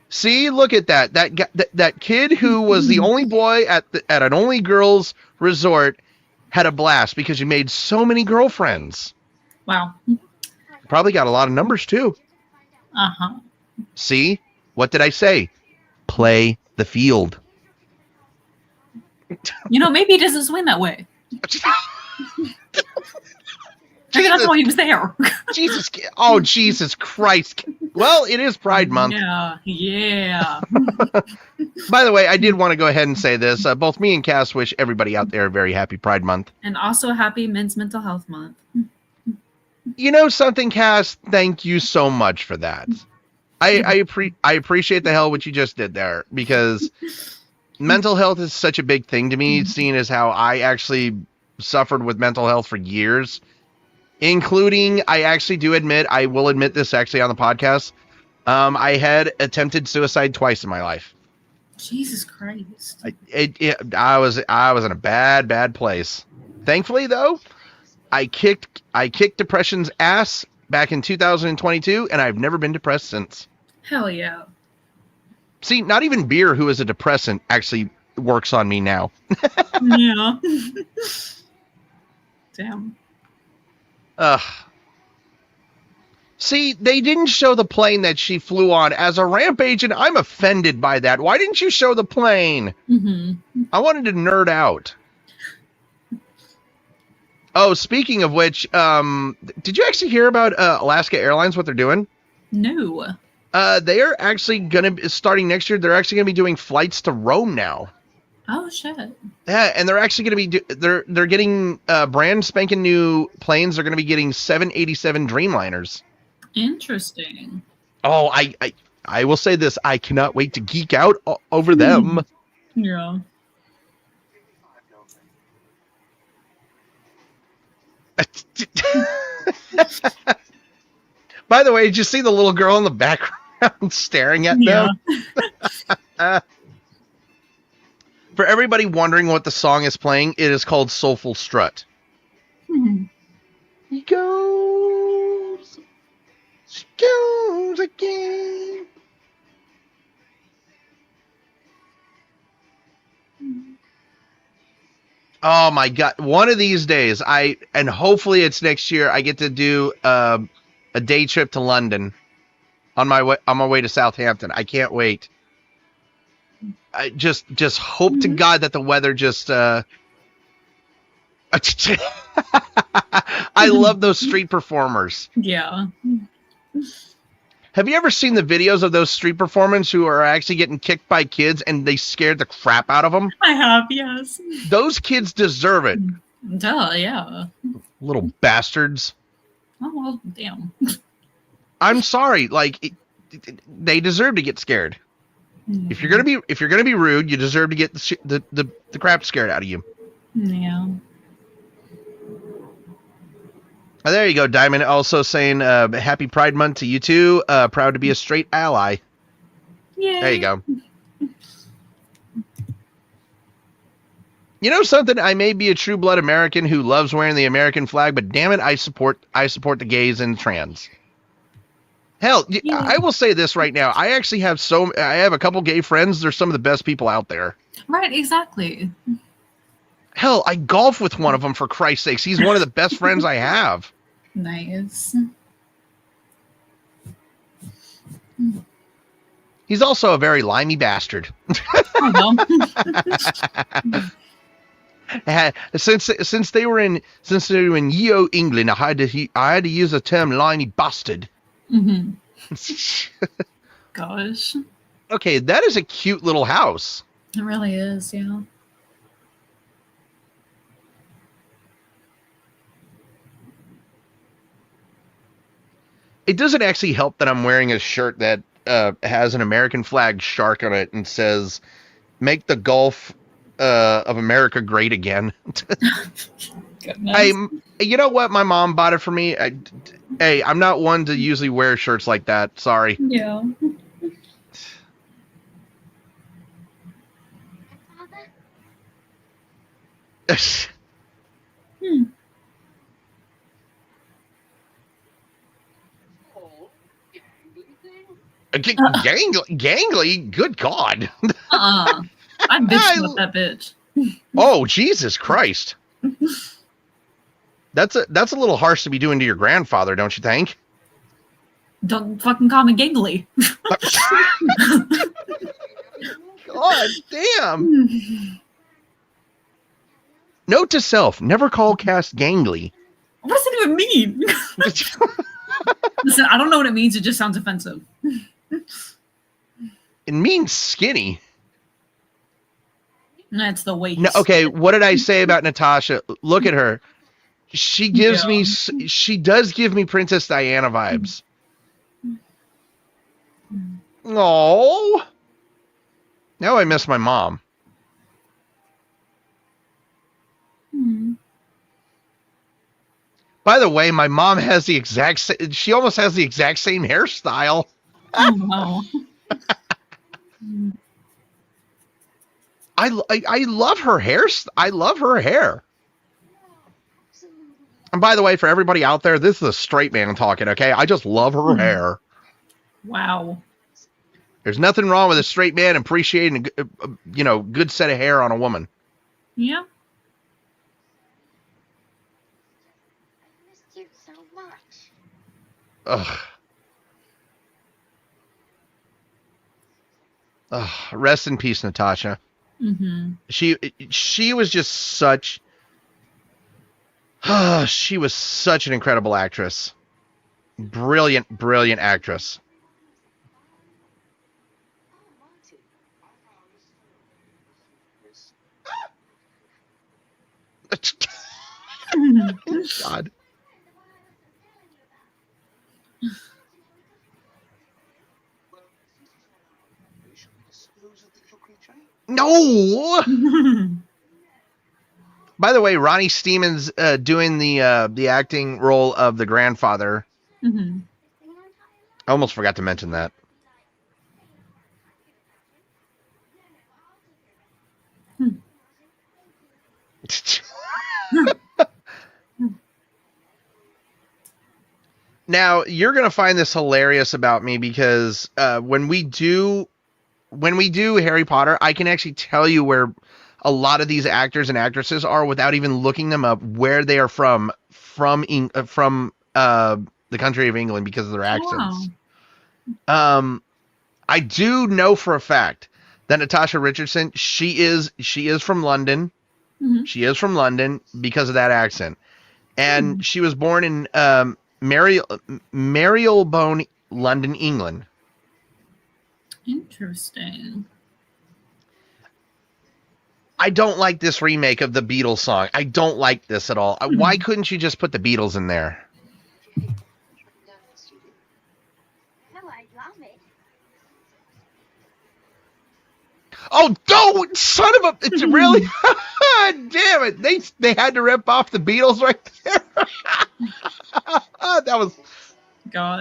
See, look at that. That kid who was the only boy at an only girls resort had a blast because you made so many girlfriends. Wow. Probably got a lot of numbers too. Uh-huh. See, what did I say? Play the field. Maybe he doesn't swing that way. Maybe that's why he was there. Jesus Christ. Well, it is Pride Month. Yeah. By the way, I did want to go ahead and say this. Both me and Cass wish everybody out there a very happy Pride Month. And also happy Men's Mental Health Month. You know something, Cass? Thank you so much for that. I appreciate the hell what you just did there, because mental health is such a big thing to me, seeing as how I actually suffered with mental health for years, including, I will admit this actually on the podcast, I had attempted suicide twice in my life. Jesus Christ. I was in a bad place. Thankfully, though, I kicked depression's ass back in 2022, and I've never been depressed since. Hell yeah. See, not even beer, who is a depressant, actually works on me now. Yeah. Damn. See, they didn't show the plane that she flew on. As a ramp agent, I'm offended by that. Why didn't you show the plane? I wanted to nerd out. Oh, speaking of which, did you actually hear about Alaska Airlines, what they're doing? No. They are actually starting next year, they're actually going to be doing flights to Rome now. Oh, shit. Yeah, and they're actually going to be, they're getting brand spanking new planes. They're going to be getting 787 Dreamliners. Interesting. Oh, I will say this. I cannot wait to geek out over them. Yeah. By the way, did you see the little girl in the background staring at them? For everybody wondering what the song is playing, it is called Soulful Strut. He goes again. Oh my God. One of these days, and hopefully it's next year, I get to do a day trip to London on my way to Southampton. I can't wait. I just hope to God that the weather just I love those street performers. Yeah. Have you ever seen the videos of those street performers who are actually getting kicked by kids and they scared the crap out of them? I have, yes. Those kids deserve it. Duh, yeah. Little bastards. Oh, well, damn. I'm sorry. Like, they deserve to get scared. If you're gonna be rude, you deserve to get the crap scared out of you. Yeah. Oh, there you go, Diamond. Also saying happy Pride Month to you too. Proud to be a straight ally. Yeah. There you go. You know something? I may be a true blood American who loves wearing the American flag, but damn it, I support the gays and trans. Hell, yeah. I will say this right now. I actually have I have a couple gay friends. They're some of the best people out there. Right, exactly. Hell, I golf with one of them, for Christ's sakes. He's one of the best friends I have. Nice. He's also a very limey bastard. Since they were in Yeo, England, I had to use the term limey bastard. Gosh. Okay, that is a cute little house. It really is, yeah. It doesn't actually help that I'm wearing a shirt that has an American flag shark on it and says, "Make the Gulf of America great again." goodness. Hey, you know what? My mom bought it for me. Hey, I'm not one to usually wear shirts like that. Sorry. Yeah. Father? Hmm. Oh, gangly thing? Gangly? Good God. I bitched with that bitch. Oh, Jesus Christ. That's a little harsh to be doing to your grandfather, don't you think? Don't fucking call me gangly. God damn. Note to self, never call Cass gangly. What does it even mean? Listen, I don't know what it means. It just sounds offensive. It means skinny. That's the way. No, okay, what did I say about Natasha? Look at her. She gives me, she does give me Princess Diana vibes. Oh, now I miss my mom. By the way, my mom has the exact same, she almost has the exact same hairstyle. Oh, no. I love her hair. I love her hair. And by the way, for everybody out there, this is a straight man talking, okay? I just love her hair. Wow. There's nothing wrong with a straight man appreciating a good set of hair on a woman. Yeah. I missed you so much. Ugh. Ugh. Rest in peace, Natasha. Mm-hmm. She was just such. She was such an incredible actress. Brilliant, brilliant actress. God. Should we dispose of the little creature? No. By the way, Ronnie Steeman's doing the acting role of the grandfather. Mm-hmm. I almost forgot to mention that. Now, you're going to find this hilarious about me because when we do Harry Potter, I can actually tell you where a lot of these actors and actresses are without even looking them up, where they are from the country of England because of their accents. Wow. I do know for a fact that Natasha Richardson, she is from London. Mm-hmm. She is from London because of that accent. And she was born in Marylebone, London, England. Interesting. I don't like this remake of the Beatles song. I don't like this at all. Why couldn't you just put the Beatles in there? No, I love it. Oh, no, son of a... It's really... Damn it. They had to rip off the Beatles right there. That was... God.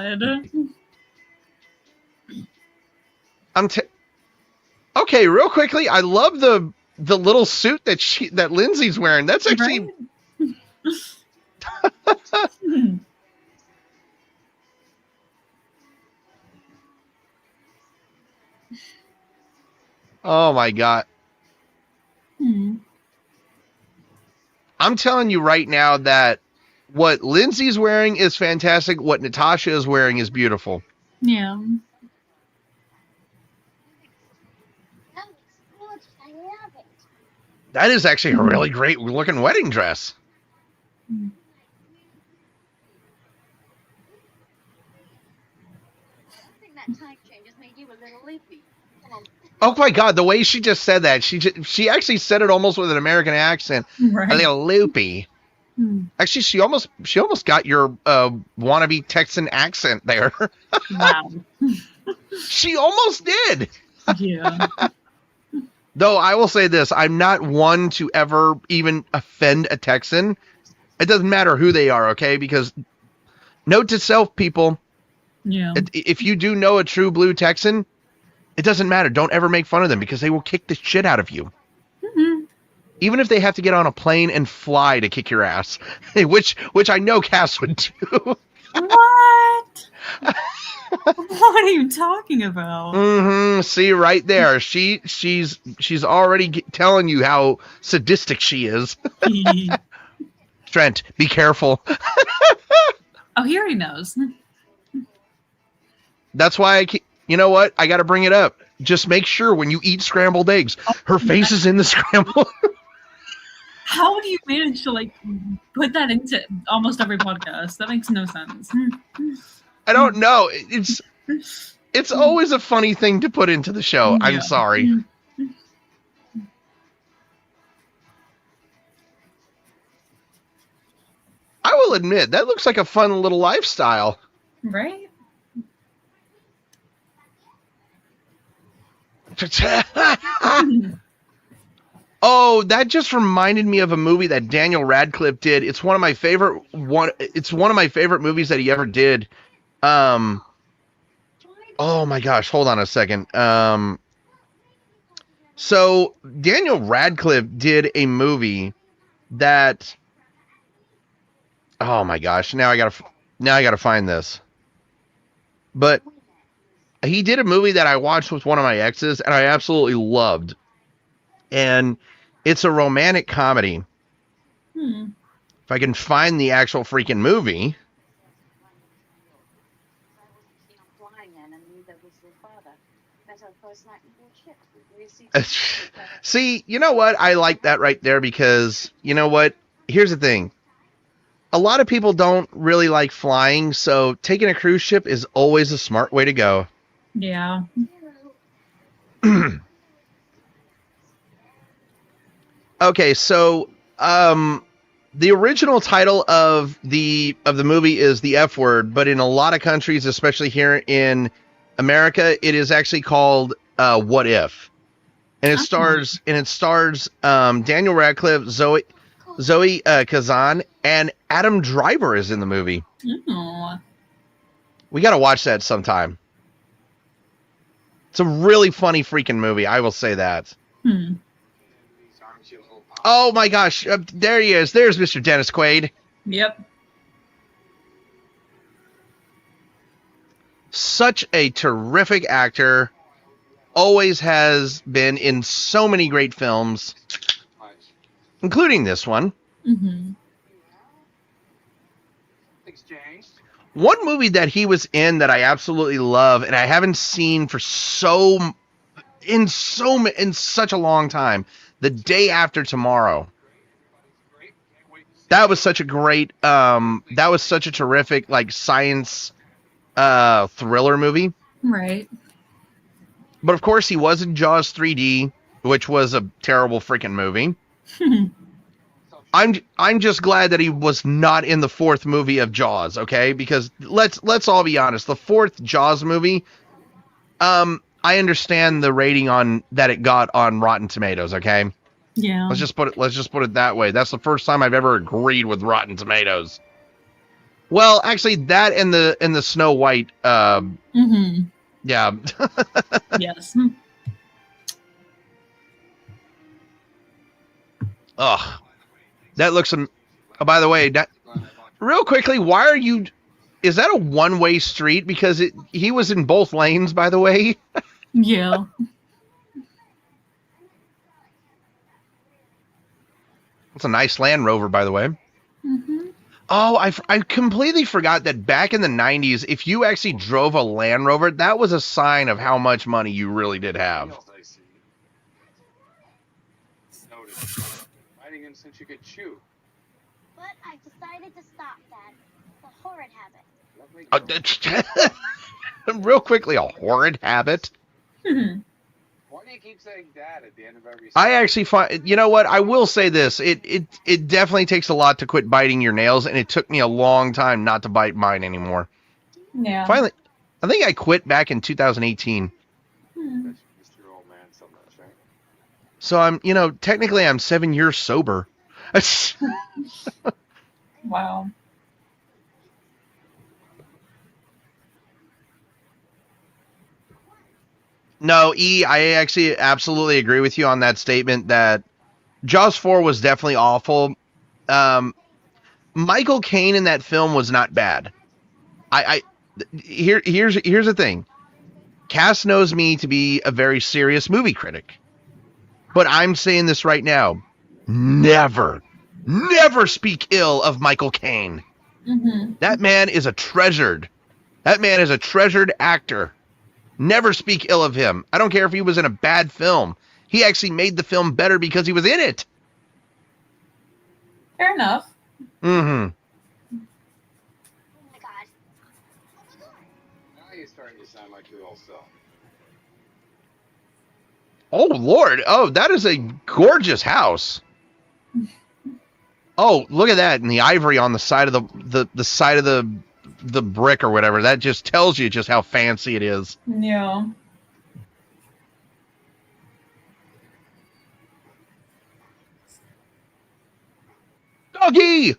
Okay, real quickly, I love the little suit that Lindsay's wearing. That's actually... Right? Oh my God. I'm telling you right now that what Lindsay's wearing is fantastic. What Natasha is wearing is beautiful. Yeah. I love it. That is actually a really great looking wedding dress. I think that time change has made you a little loopy. Oh my God, the way she just said that, she actually said it almost with an American accent. Right. A little loopy. Actually, she almost got your wannabe Texan accent there. Wow. She almost did. Yeah. Though I will say this, I'm not one to ever even offend a Texan. It doesn't matter who they are, okay? Because note to self, people, Yeah. if you do know a true blue Texan, it doesn't matter. Don't ever make fun of them because they will kick the shit out of you. Mm-hmm. Even if they have to get on a plane and fly to kick your ass, which I know Cass would do. What? What are you talking about? See, right there. She's already telling you how sadistic she is. Trent, be careful. Oh, he already knows. That's why you know what? I got to bring it up. Just make sure when you eat scrambled eggs, her face is in the scramble. How do you manage to like put that into almost every podcast? That makes no sense. I don't know. It's always a funny thing to put into the show. Yeah. I'm sorry. I will admit, that looks like a fun little lifestyle. Right? Oh, that just reminded me of a movie that Daniel Radcliffe did. It's one of my favorite movies that he ever did. Oh my gosh, hold on a second. So Daniel Radcliffe did a movie that, oh my gosh, now I gotta find this. But he did a movie that I watched with one of my exes and I absolutely loved. And it's a romantic comedy. If I can find the actual freaking movie. See, you know what? I like that right there because, you know what? Here's the thing. A lot of people don't really like flying, so taking a cruise ship is always a smart way to go. Yeah. Okay, so the original title of the movie is The F Word, but in a lot of countries, especially here in America, it is actually called What If. And it stars Daniel Radcliffe, Zoe Kazan, and Adam Driver is in the movie. Oh. We got to watch that sometime. It's a really funny freaking movie, I will say that. Oh my gosh, there he is. There's Mr. Dennis Quaid. Yep. Such a terrific actor. Always has been in so many great films, including this one. One movie that he was in that I absolutely love, and I haven't seen for in such a long time, The Day After Tomorrow. That was such a great, that was such a terrific like science thriller movie. Right. But of course, he was in Jaws 3D, which was a terrible freaking movie. I'm just glad that he was not in the fourth movie of Jaws, okay? Because let's all be honest, the fourth Jaws movie, I understand the rating on that it got on Rotten Tomatoes, okay? Yeah. Let's just put it that way. That's the first time I've ever agreed with Rotten Tomatoes. Well, actually, that and the Snow White. Yeah. Yes. Ugh. That looks. Oh, by the way, real quickly, why are you? Is that a one-way street? Because he was in both lanes, by the way. Yeah. It's a nice Land Rover, by the way. Oh, I completely forgot that back in the 90s, if you actually drove a Land Rover, that was a sign of how much money you really did have. Since you could chew. But I decided to stop that. The horrid habit. Real quickly, a horrid habit. Why do you keep saying that at the end of every? I actually find, you know what? I will say this: it definitely takes a lot to quit biting your nails, and it took me a long time not to bite mine anymore. Yeah. Finally, I think I quit back in 2018. So technically I'm 7 years sober. Wow. No, I actually absolutely agree with you on that statement that Jaws 4 was definitely awful. Michael Caine in that film was not bad. Here's the thing. Cass knows me to be a very serious movie critic. But I'm saying this right now. Never speak ill of Michael Caine. Mm-hmm. That man is a treasured actor. Never speak ill of him. I don't care if he was in a bad film. He actually made the film better because he was in it. Fair enough. Mm-hmm. Oh my god. Now you're starting to sound like your old self. Oh, Lord. Oh, that is a gorgeous house. Oh, look at that. And the ivory on the side of the side of the brick or whatever. That just tells you just how fancy it is. Yeah. Doggy!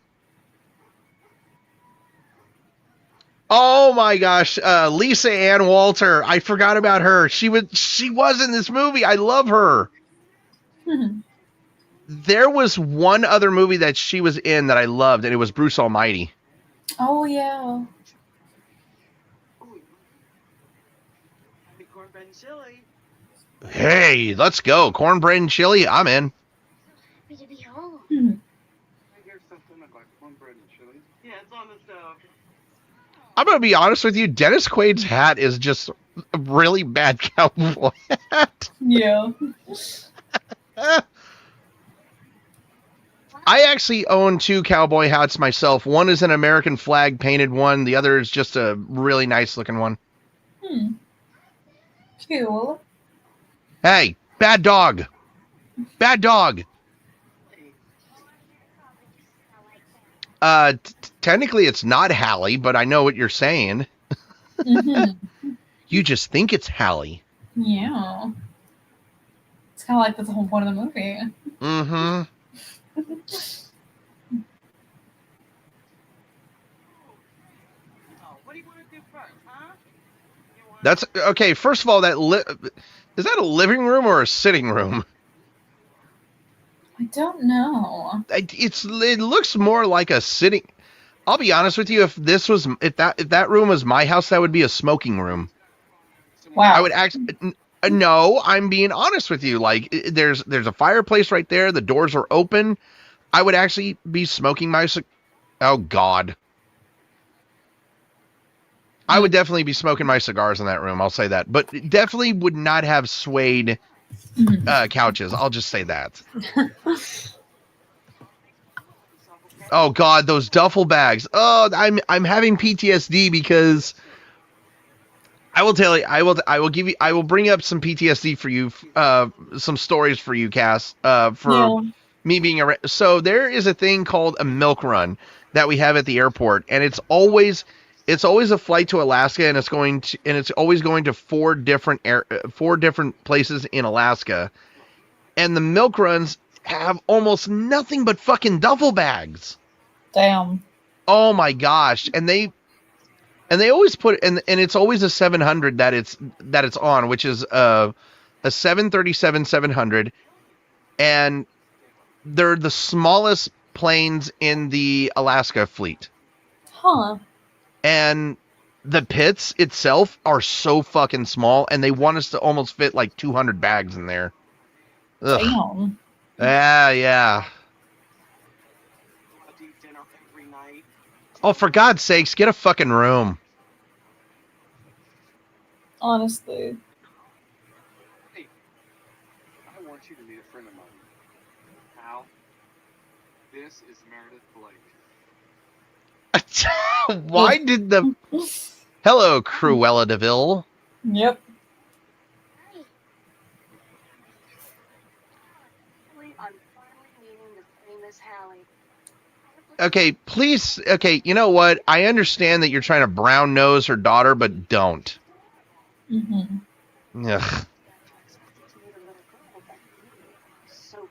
Oh my gosh, Lisa Ann Walter. I forgot about her. She was in this movie. I love her. There was one other movie that she was in that I loved, and it was Bruce Almighty. Oh yeah. Cornbread and chili. Hey, let's go. Cornbread and chili. I'm in. Happy to be home. I hear something about cornbread and chili. Yeah, it's on the stove. I'm going to be honest with you. Dennis Quaid's hat is just a really bad cowboy hat. Yeah. I actually own 2 cowboy hats myself. One is an American flag painted one. The other is just a really nice looking one. Cool. Hey, bad dog. Bad dog. Technically it's not Hallie, but I know what you're saying. Mm-hmm. You just think it's Hallie. Yeah. It's kind of like that's the whole point of the movie. Mm-hmm. Oh, what do you want to do first, huh? That's okay. First of all, is that a living room or a sitting room? I don't know. It looks more like a sitting. I'll be honest with you. If that room was my house, that would be a smoking room. Wow. I would no, I'm being honest with you. Like there's a fireplace right there. The doors are open. I would actually be smoking my. Oh God. I would definitely be smoking my cigars in that room. I'll say that, but definitely would not have suede couches. I'll just say that. Oh God, those duffel bags. Oh, I'm having PTSD because I will tell you. I will bring up some PTSD for you. Some stories for you, Cass. For me being so there is a thing called a milk run that we have at the airport, and it's always a flight to Alaska, and it's always going to 4 different places in Alaska, and the milk runs have almost nothing but fucking duffel bags. Damn. Oh my gosh, and they always put and it's always a 700 that it's on, which is a 737-700, and they're the smallest planes in the Alaska fleet. Huh. And the pits itself are so fucking small, and they want us to almost fit like 200 bags in there. Ugh. Damn. Yeah. I do dinner every night. Oh, for God's sakes, get a fucking room. Honestly. Hey, I want you to meet a friend of mine. How? This is Meredith Blake. Why did the... Hello, Cruella DeVille. Yep. I'm finally meeting the famous Hallie. Okay, please. Okay, you know what? I understand that you're trying to brown nose her daughter, but don't. Mm-hmm. Ugh. So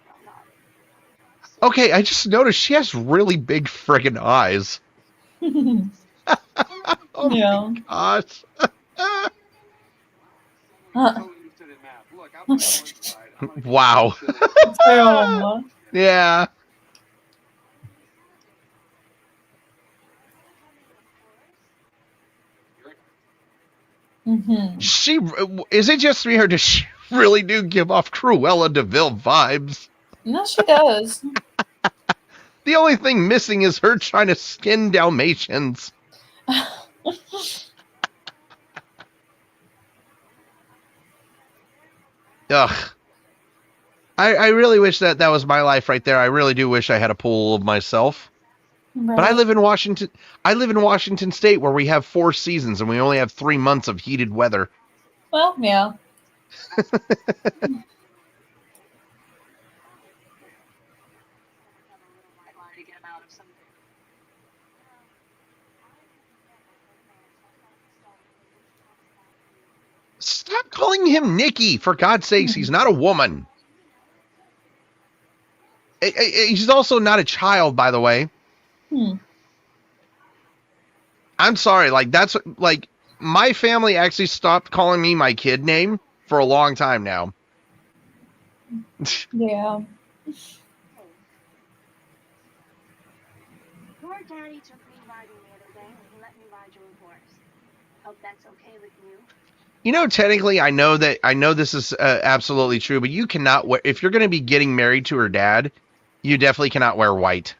well Okay, I just noticed she has really big friggin' eyes. Oh Yeah. my gosh. Totally used to the map. Look, I'm on the north side. I'm gonna go Wow. to the- Damn. Yeah. She is it just me or does she really do give off Cruella de Vil vibes? No, she does. The only thing missing is her trying to skin Dalmatians. Ugh. I really wish that was my life right there. I really do wish I had a pool of myself. Right. But I live in Washington. I live in Washington State where we have 4 seasons and we only have 3 months of heated weather. Well, yeah. Stop calling him Nicky, for God's sakes. He's not a woman. He's also not a child, by the way. I'm sorry. Like, that's like my family actually stopped calling me my kid name for a long time now. Yeah. Your daddy took me riding the other day and he let me ride your horse. Hope that's okay with you. You know, technically, I know this is absolutely true, but you cannot wear, if you're going to be getting married to her dad, you definitely cannot wear white.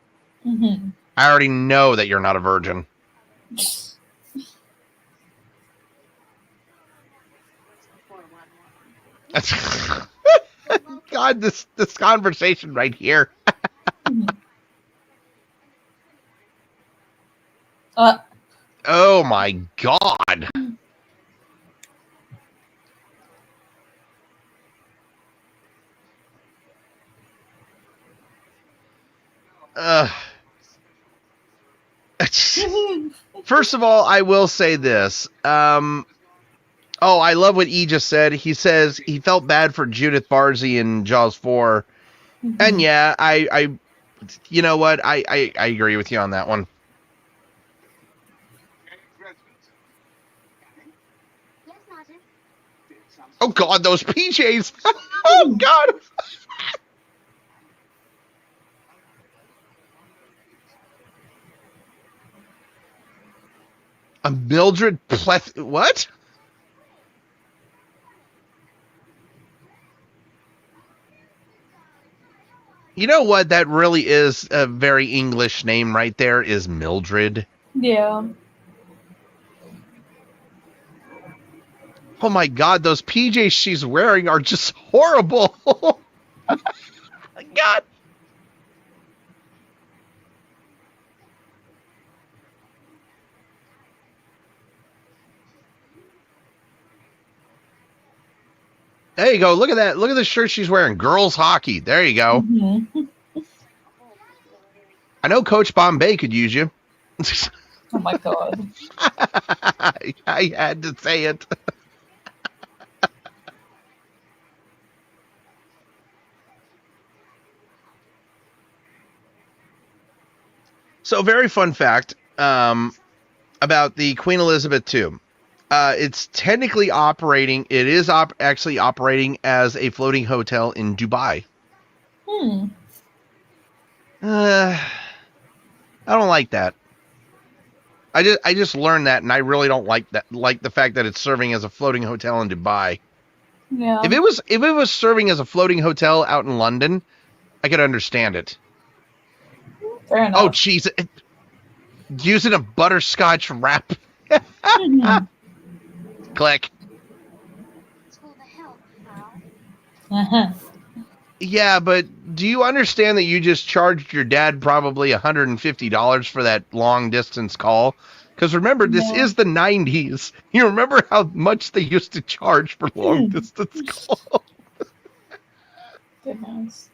Mm-hmm. I already know that you're not a virgin. God, this conversation right here. Oh my God. First of all, I will say this. Oh, I love what E just said. He says he felt bad for Judith Barzey in Jaws 4. And yeah, I you know what? I agree with you on that one. Yes, Martin. Oh God, those PJs. Oh God. A Mildred Pleth. What? You know what? That really is a very English name right there, is Mildred. Yeah. Oh my God, those PJs she's wearing are just horrible. God. There you go. Look at that. Look at the shirt she's wearing. Girls hockey. There you go. I know Coach Bombay could use you. Oh my God. I had to say it. So, very fun fact about the Queen Elizabeth II. It's technically operating. It is actually operating as a floating hotel in Dubai. I don't like that. I just learned that, and I really don't like that. Like the fact that it's serving as a floating hotel in Dubai. Yeah. If it was serving as a floating hotel out in London, I could understand it. Fair enough. Oh, jeez. Using a butterscotch wrap. Click. It's for the help, Al. Uh-huh. Yeah, but do you understand that you just charged your dad probably $150 for that long distance call? Because remember, this is the 90s. You remember how much they used to charge for long distance calls? Goodness.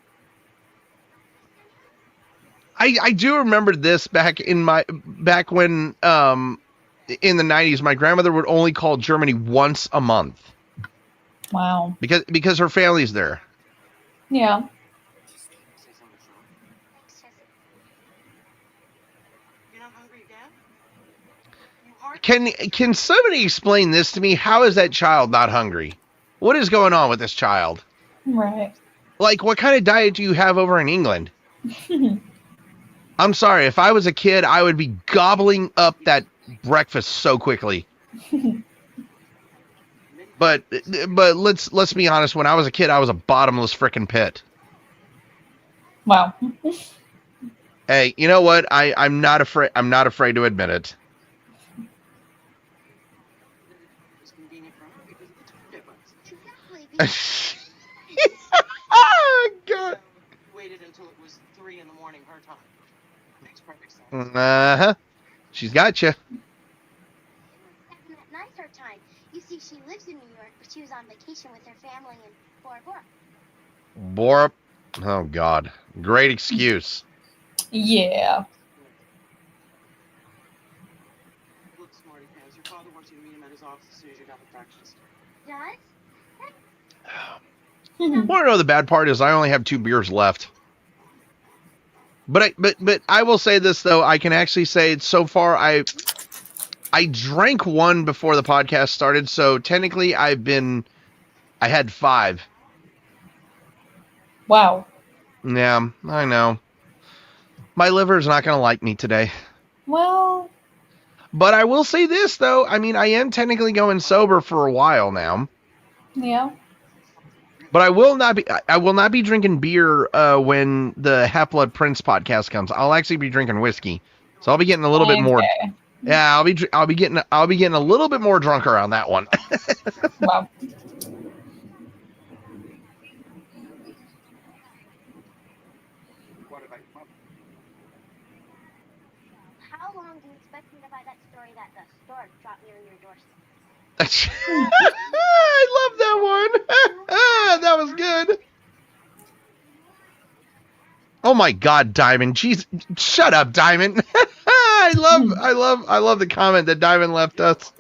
I do remember this back when in the 90s, my grandmother would only call Germany once a month. Wow. Because her family's there. Yeah. Can somebody explain this to me? How is that child not hungry? What is going on with this child? Right. Like, what kind of diet do you have over in England? I'm sorry, if I was a kid, I would be gobbling up that breakfast so quickly. But let's be honest. When I was a kid, I was a bottomless frickin' pit. Wow. Hey, you know what? I'm not afraid. I'm not afraid to admit it. It's convenient for her because it's difference. Exactly. Oh God. Waited until it was 3 in the morning her time. Makes perfect sense. Uh-huh. She's got you. It was 7 at night her time. You see, she lives in New York, but she was on vacation with her family in Bora Bora. Borp. Oh God. Great excuse. Yeah. Look, smarty pants, your father wants you to meet him at his office as soon as you're done with breakfast. Does? Want to know the bad part is I only have 2 beers left. But I will say this though. I can actually say so far I drank 1 before the podcast started, so technically I had 5. Wow. Yeah, I know. My liver is not going to like me today. Well, But I will say this though. I mean, I am technically going sober for a while now. yeah. But I will not be drinking beer when the Half Blood Prince podcast comes. I'll actually be drinking whiskey. So I'll be getting a little bit more. Okay. Yeah, I'll be getting a little bit more drunk around that one. Wow. What about your mother? How long do you expect me to buy that story that the store dropped near your doorstep? I love that one. That was good. Oh my God, Diamond. Jeez, shut up, Diamond. I love the comment that Diamond left us.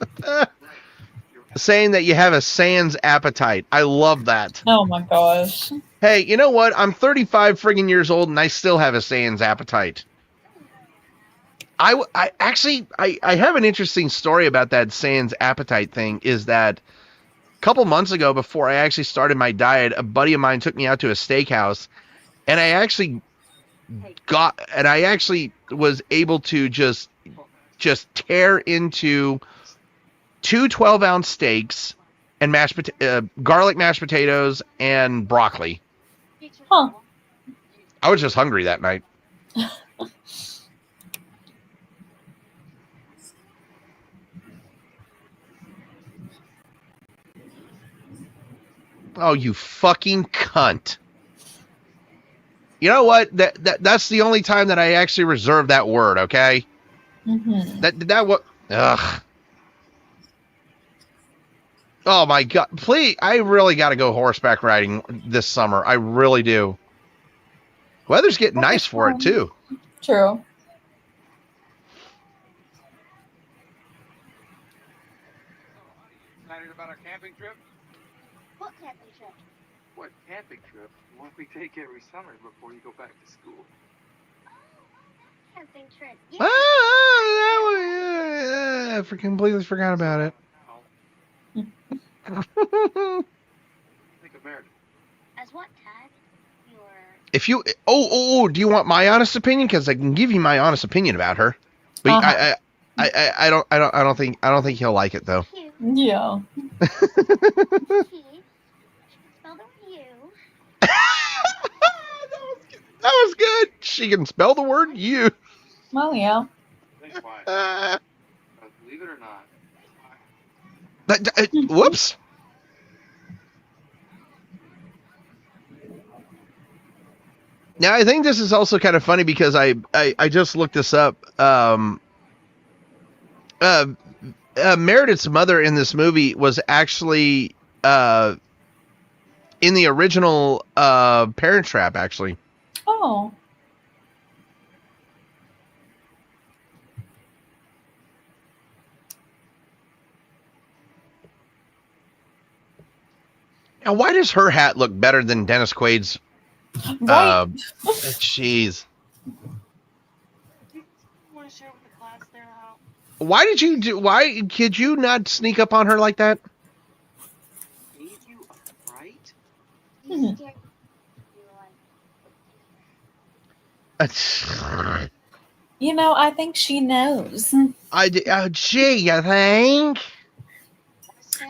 Saying that you have a sans appetite. I love that. Oh my gosh. Hey, you know what? I'm 35 friggin' years old and I still have a sans appetite. I have an interesting story about that sans appetite thing. Is that a couple months ago, before I actually started my diet, a buddy of mine took me out to a steakhouse, and I actually was able to just tear into 2 12-ounce steaks and garlic mashed potatoes and broccoli. Huh. I was just hungry that night. Oh, you fucking cunt. You know what? That's the only time that I actually reserve that word, okay? Mm-hmm. That what? Ugh. Oh my God! Please, I really got to go horseback riding this summer. I really do. Weather's getting nice for it too. True. Excited about our camping trip? What camping trip? What camping trip? One we take every summer before you go back to school. Camping trip. Ah, that was, I completely forgot about it. Think American. As what, Tad? Your... If you do you want my honest opinion? Because I can give you my honest opinion about her. But Uh-huh. I don't think he'll like it though. Cute. Yeah. He. Spell the word you. That was good. She can spell the word you. Well, yeah. Think why. Believe it or not. Whoops. Now I think this is also kind of funny because I just looked this up. Meredith's mother in this movie was actually in the original Parent Trap, actually. Oh. Now, why does her hat look better than Dennis Quaid's? Right. Jeez. You want to share with the class there how? Why could you not sneak up on her like that? Gave you a fright? You scared me. You know, I think she knows. Gee, you think?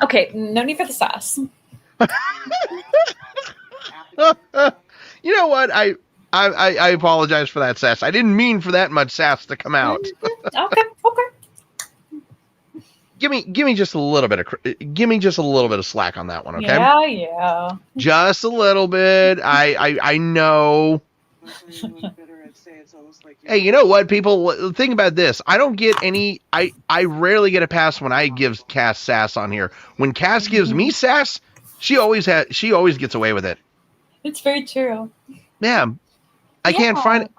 Okay, no need for the sass. You know what? I apologize for that sass. I didn't mean for that much sass to come out. Okay. Give me just a little bit of slack on that one, okay? Yeah. Just a little bit. I know. Hey, you know what, people? Think about this. I don't get any. I rarely get a pass when I give Cass sass on here. When Cass gives me sass, she always gets away with it. It's very true. Yeah. I can't find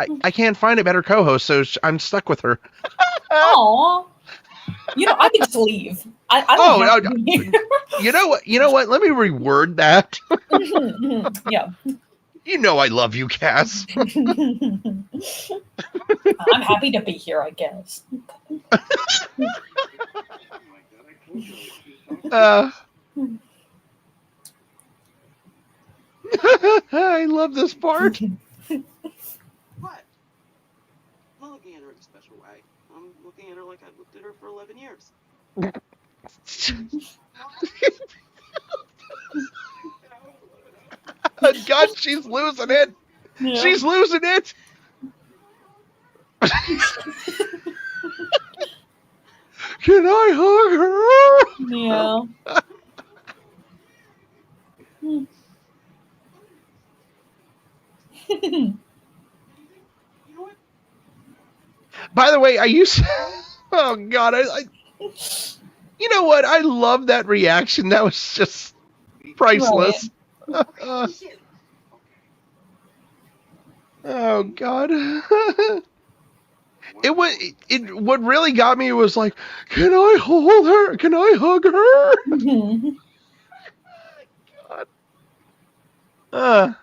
a better co-host, so I'm stuck with her. Aw. You know, I could just leave. I don't have to be here. You know what? Let me reword that. Yeah. You know I love you, Cass. I'm happy to be here, I guess. I love this part. What? I'm not looking at her in a special way. I'm looking at her like I've looked at her for 11 years. God, she's losing it. Yeah. She's losing it. Can I hug her? Yeah. You know what? By the way, oh God, you know what? I love that reaction. That was just priceless. Oh God. What really got me was like, can I hold her? Can I hug her? God.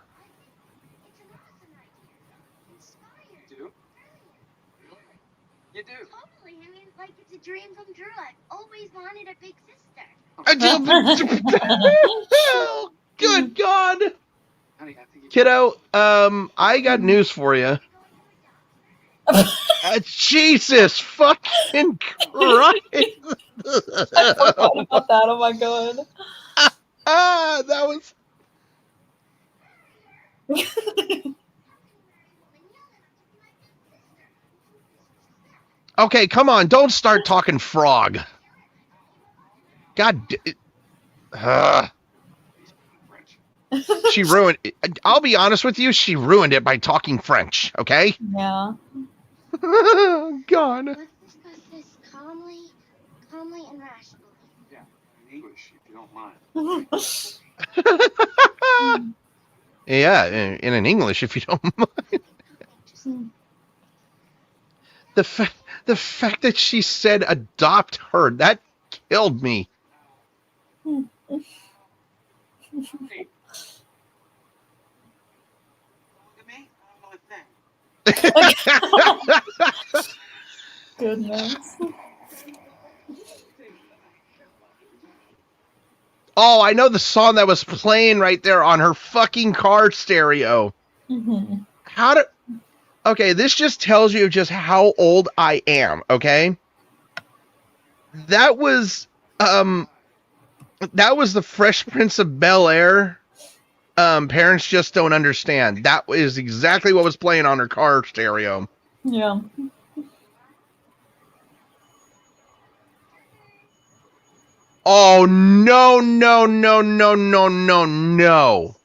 You do? Totally. I mean, like, it's a dream come true. I always wanted a big sister. Oh, good God. Honey, I think you Kiddo, I got news for you. Jesus fucking Christ. I forgot about that. Oh my God. That was... Okay, come on. Don't start talking frog. God. She ruined it. I'll be honest with you. She ruined it by talking French. Okay? Yeah. God. Let's discuss this calmly and rationally. Yeah, in English, if you don't mind. Yeah, in an English, if you don't mind. The fact that she said adopt her, that killed me. Hey, Look at me. I don't know a thing. Goodness. Oh, I know the song that was playing right there on her fucking car stereo. Okay, this just tells you just how old I am, okay? That was the Fresh Prince of Bel-Air. Parents Just Don't Understand. That is exactly what was playing on her car stereo. Yeah. Oh, no, no, no, no, no, no, no.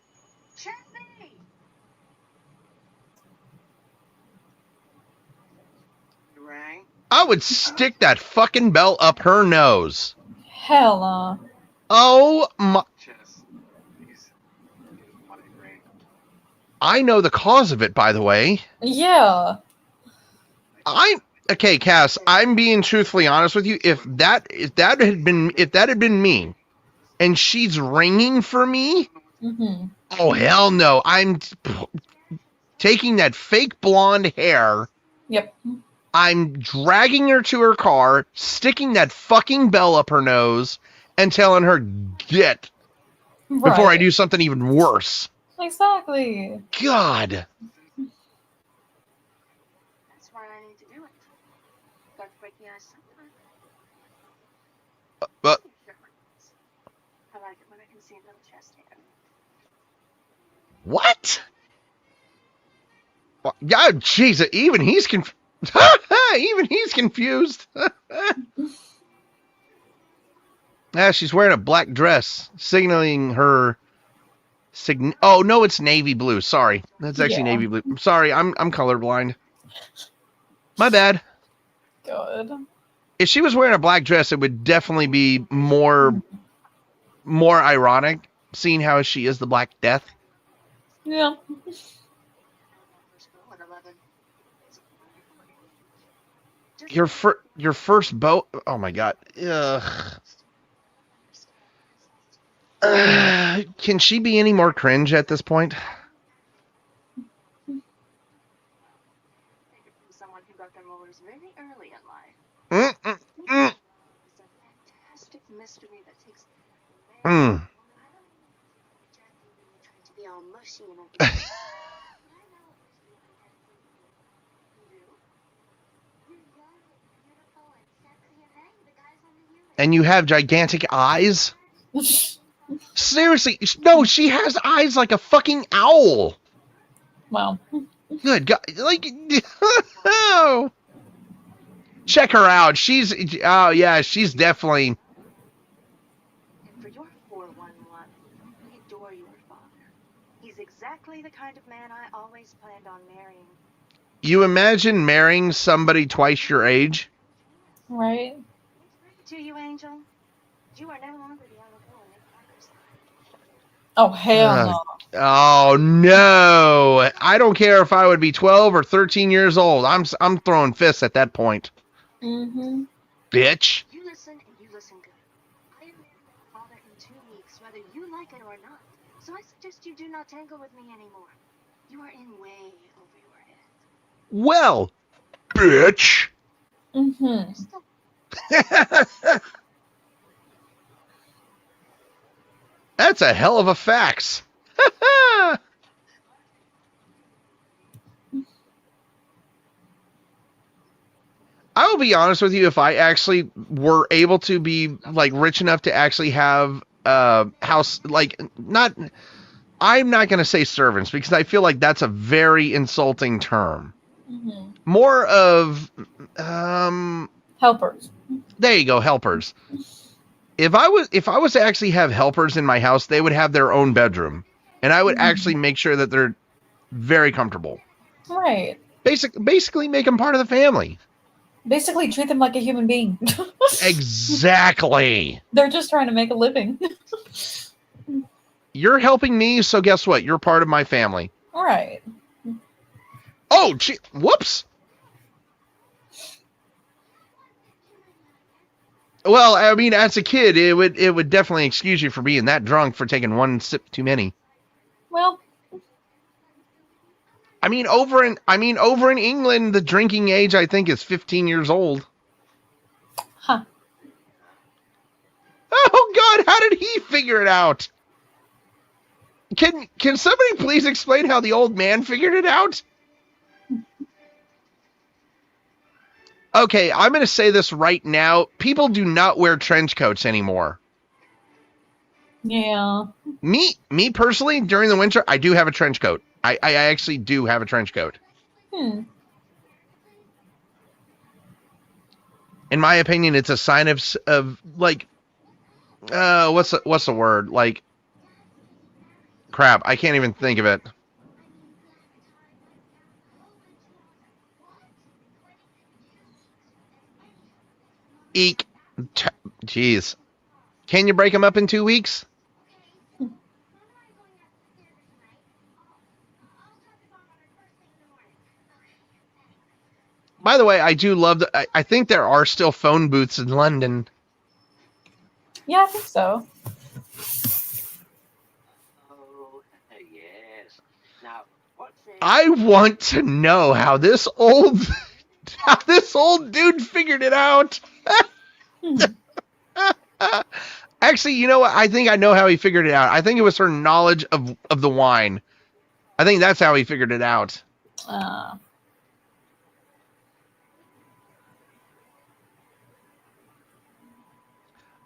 You rang? I would stick that fucking bell up her nose. Hell Oh, my. Chess. Please. Get money, brain. I know the cause of it, by the way. Yeah. Okay, Cass, I'm being truthfully honest with you. If that had been me, and she's ringing for me, oh hell no! I'm taking that fake blonde hair. Yep. I'm dragging her to her car, sticking that fucking bell up her nose, and telling her, get, before I do something even worse. Exactly. God. That's why I need to do it. Got to break the ice sometimes. But I like it when I can see a little chest hair. what? Well, yeah, jeez, even he's even he's confused. She's wearing a black dress, signaling her. Oh no, it's navy blue. Sorry, that's actually navy blue. I'm sorry, I'm colorblind. My bad. Good. If she was wearing a black dress, it would definitely be more ironic, seeing how she is the Black Death. Yeah. Your first boat. Oh my god. Ugh. Can she be any more cringe at this point? Someone who got their molars very early in life. Mm-mm-mm. It's a fantastic mystery that takes. Mm. Trying to be all mushy and And you have gigantic eyes? Seriously, no, she has eyes like a fucking owl. Wow. Good God, like, oh. Check her out. She's definitely. And for your 411, we adore your father. He's exactly the kind of man I always planned on marrying. You imagine marrying somebody twice your age? Right. To you, Angel, you are no longer the young girl in Parker's life. Oh, hell no. Oh no! I don't care if I would be 12 or 13 years old. I'm throwing fists at that point. Mm-hmm. Bitch. You listen and you listen good. I am marrying your father in 2 weeks, whether you like it or not. So I suggest you do not tangle with me anymore. You are in way over your head. Well, bitch. Mm-hmm. That's a hell of a fax. I will be honest with you, if I actually were able to be like rich enough to actually have house, like, not, I'm not going to say servants because I feel like that's a very insulting term. Mm-hmm. More of Helpers. there you go, helpers. If I was to actually have helpers in my house, they would have their own bedroom, and I would actually make sure that they're very comfortable. Right. Basically make them part of the family. Basically treat them like a human being. Exactly. They're just trying to make a living. You're helping me, so guess what? You're part of my family. All right. Oh, gee, whoops. Well, I mean, as a kid, it would definitely excuse you for being that drunk for taking one sip too many. Well, I mean, over in England, the drinking age, I think, is 15 years old. huh. Oh God, how did he figure it out? Can somebody please explain how the old man figured it out? Okay, I'm going to say this right now. People do not wear trench coats anymore. Yeah. Me personally, during the winter, I do have a trench coat. I actually do have a trench coat. In my opinion, it's a sign of like, what's the word? Like, crap, I can't even think of it. Eek. Jeez. Can you break them up in 2 weeks? By the way, I do love I think there are still phone booths in London. Yeah, I think so. Oh, yes. Now, what's I want to know how this old This old dude figured it out. Actually, you know what? I think I know how he figured it out. I think it was her knowledge of the wine. I think that's how he figured it out.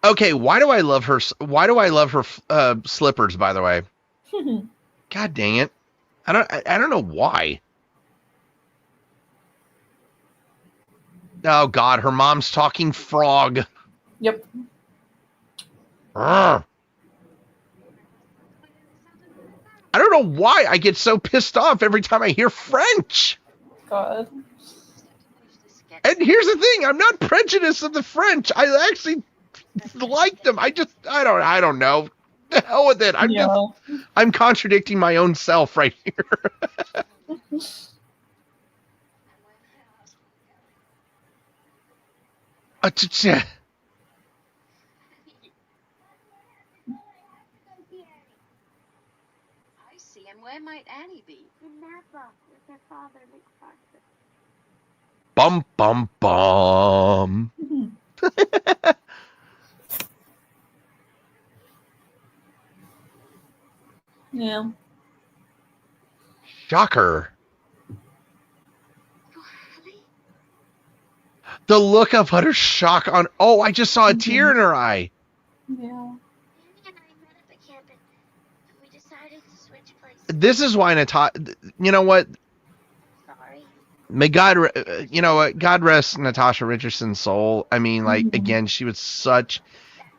Okay, why do I love her? Why do I love her slippers? By the way, God dang it, I don't know why. Oh God, her mom's talking frog. Yep. Urgh. I don't know why I get so pissed off every time I hear French. God. And here's the thing, I'm not prejudiced of the French. I actually like them. I don't know. The hell with it. I'm contradicting my own self right here. I see. And where might Annie be? In Napa with her father, McPartland. Bum bum bum. Yeah. Shocker. The look of utter shock on. Oh, I just saw a tear in her eye. Yeah. Annie and I met up at camp and we decided to switch places. This is why Natasha. You know what? Sorry. May God, you know what? God rest Natasha Richardson's soul. I mean, like, again, she was such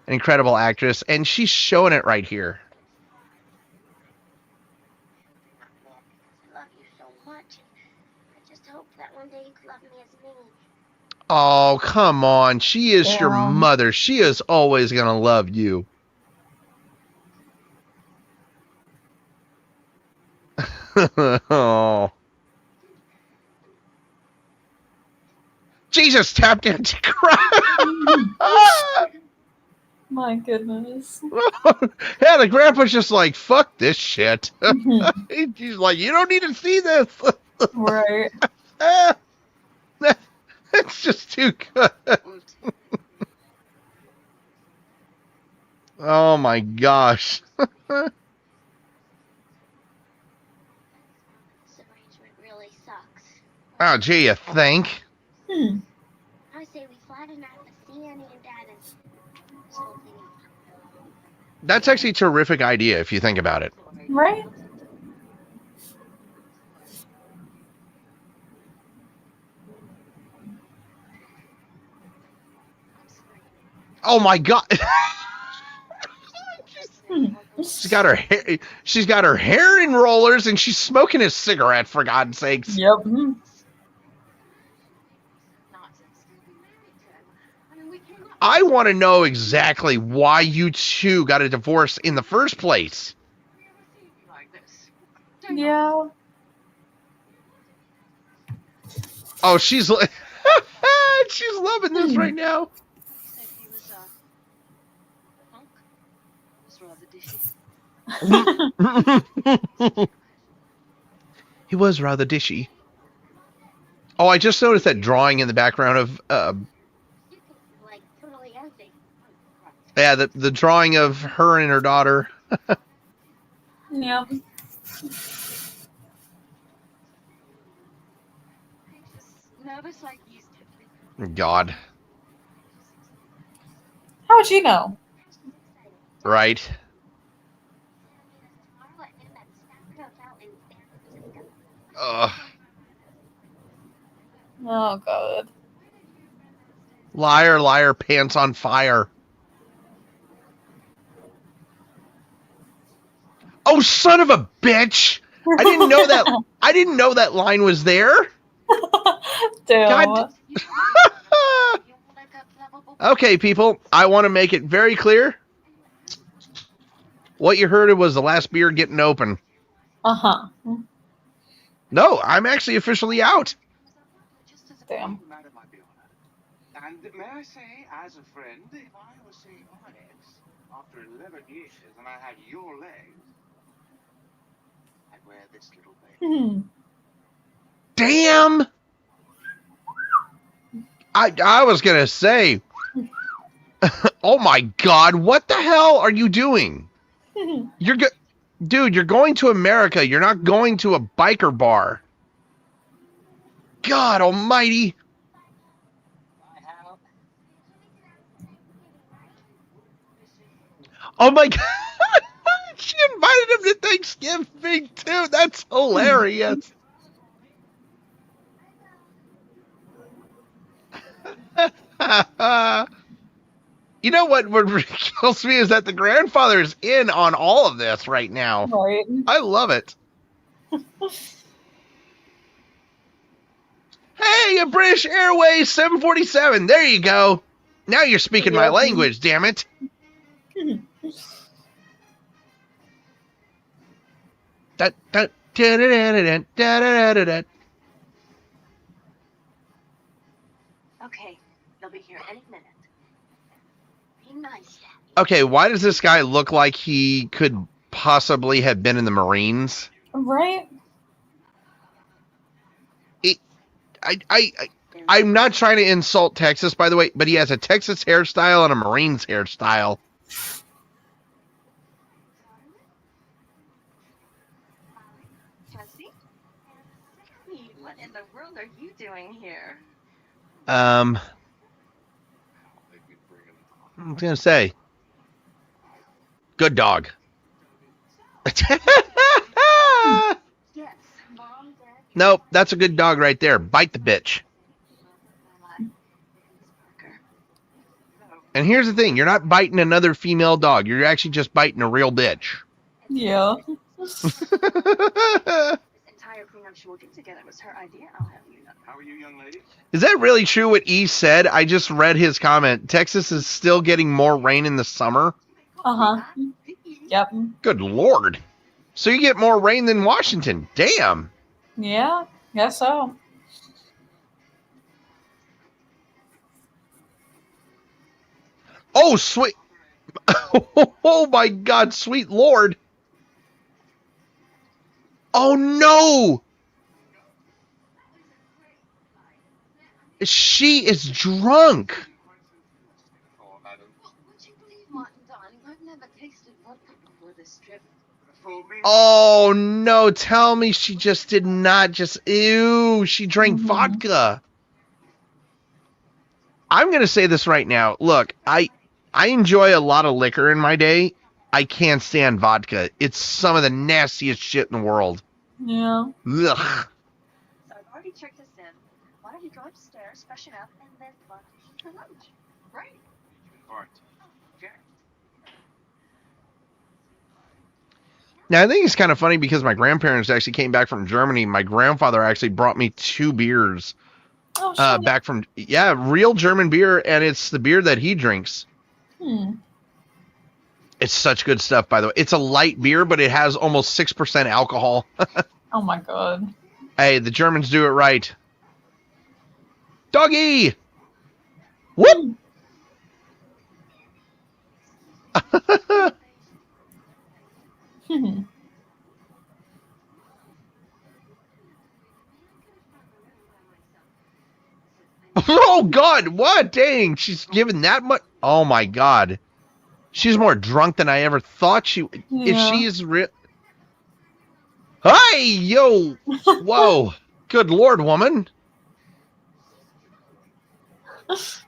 an incredible actress, and she's showing it right here. I love you so much. I just hope that one day you could love me as me. Oh, come on. She is your Yeah. mother. She is always going to love you. Oh. Jesus, tap dance cry. My goodness. Yeah, the grandpa's just like, fuck this shit. He's like, you don't need to see this. Right. It's just too good. Oh my gosh. This arrangement really sucks. Oh, gee, you think? I say we fly to Napa, see Annie and Dad, and this whole thing up. That's actually a terrific idea if you think about it. Right? Oh my god. She's got her hair in rollers and she's smoking a cigarette, for God's sakes. Yep. I want to know exactly why you two got a divorce in the first place. Yeah. Oh, she's she's loving this right now. Said he was punk. Was rather dishy. He was rather dishy. Oh, I just noticed that drawing in the background of Like, totally empty. yeah, the drawing of her and her daughter. Yep. I'm just nervous like you used to. God. How would you know? Right. Tomorrow at noon at Stafford Hotel in San Francisco. Ugh. Oh, God. Liar, liar, pants on fire. Oh, son of a bitch! I didn't know that. I didn't know that line was there. Damn. God. Okay, people. I want to make it very clear. What you heard was the last beer getting open. Uh-huh. No, I'm actually officially out. Damn. Madam, I'd be honored. And may I say, as a friend, if I was seeing my ex after 11 years and I had your legs, I'd wear this little baby. Hmm. Damn. I was gonna say, oh my God, what the hell are you doing? Dude, you're going to America. You're not going to a biker bar. God almighty. Oh my God. She invited him to Thanksgiving too. That's hilarious. You know what kills me is that the grandfather is in on all of this right now. Right. I love it. Hey, a British Airways 747. There you go. Now you're speaking my language, damn it. Okay, they'll be here any minute. Be nice, Daddy. Okay, why does this guy look like he could possibly have been in the Marines? Right? I'm not trying to insult Texas, by the way, but he has a Texas hairstyle and a Marines hairstyle. Jesse? What in the world are you doing here? I was gonna say, good dog. Yes, Mom, Dad. Nope, that's a good dog right there. Bite the bitch. And here's the thing, you're not biting another female dog. You're actually just biting a real bitch. Yeah. This entire prenuptial get together was her idea, I'll have you know. How are you, young lady? Is that really true what E said? I just read his comment. Texas is still getting more rain in the summer. Uh-huh. Yep. Good Lord. So you get more rain than Washington. Damn. Yeah, guess so. Oh, sweet. Oh, my God, sweet Lord. Oh, no. She is drunk. Would you believe, Martin, darling? I've never tasted vodka before this trip. Oh, no. Tell me she just did not just... Ew, she drank vodka. I'm going to say this right now. Look, I enjoy a lot of liquor in my day. I can't stand vodka. It's some of the nastiest shit in the world. Yeah. Ugh. So I've already checked us in. Why don't you go upstairs, freshen up, and then lunch for lunch? Right. All right. Okay. Now, I think it's kind of funny because my grandparents actually came back from Germany. My grandfather actually brought me 2 beers Oh, shit. back from, real German beer, and it's the beer that he drinks. It's such good stuff, by the way. It's a light beer, but it has almost 6% alcohol. Oh, my God. Hey, the Germans do it right. Doggy! Whoop! Oh, God, what? Dang, she's giving that much. Oh, my God. She's more drunk than I ever thought she would. If Yeah. she is real. Hey, yo. Whoa. Good Lord, woman. So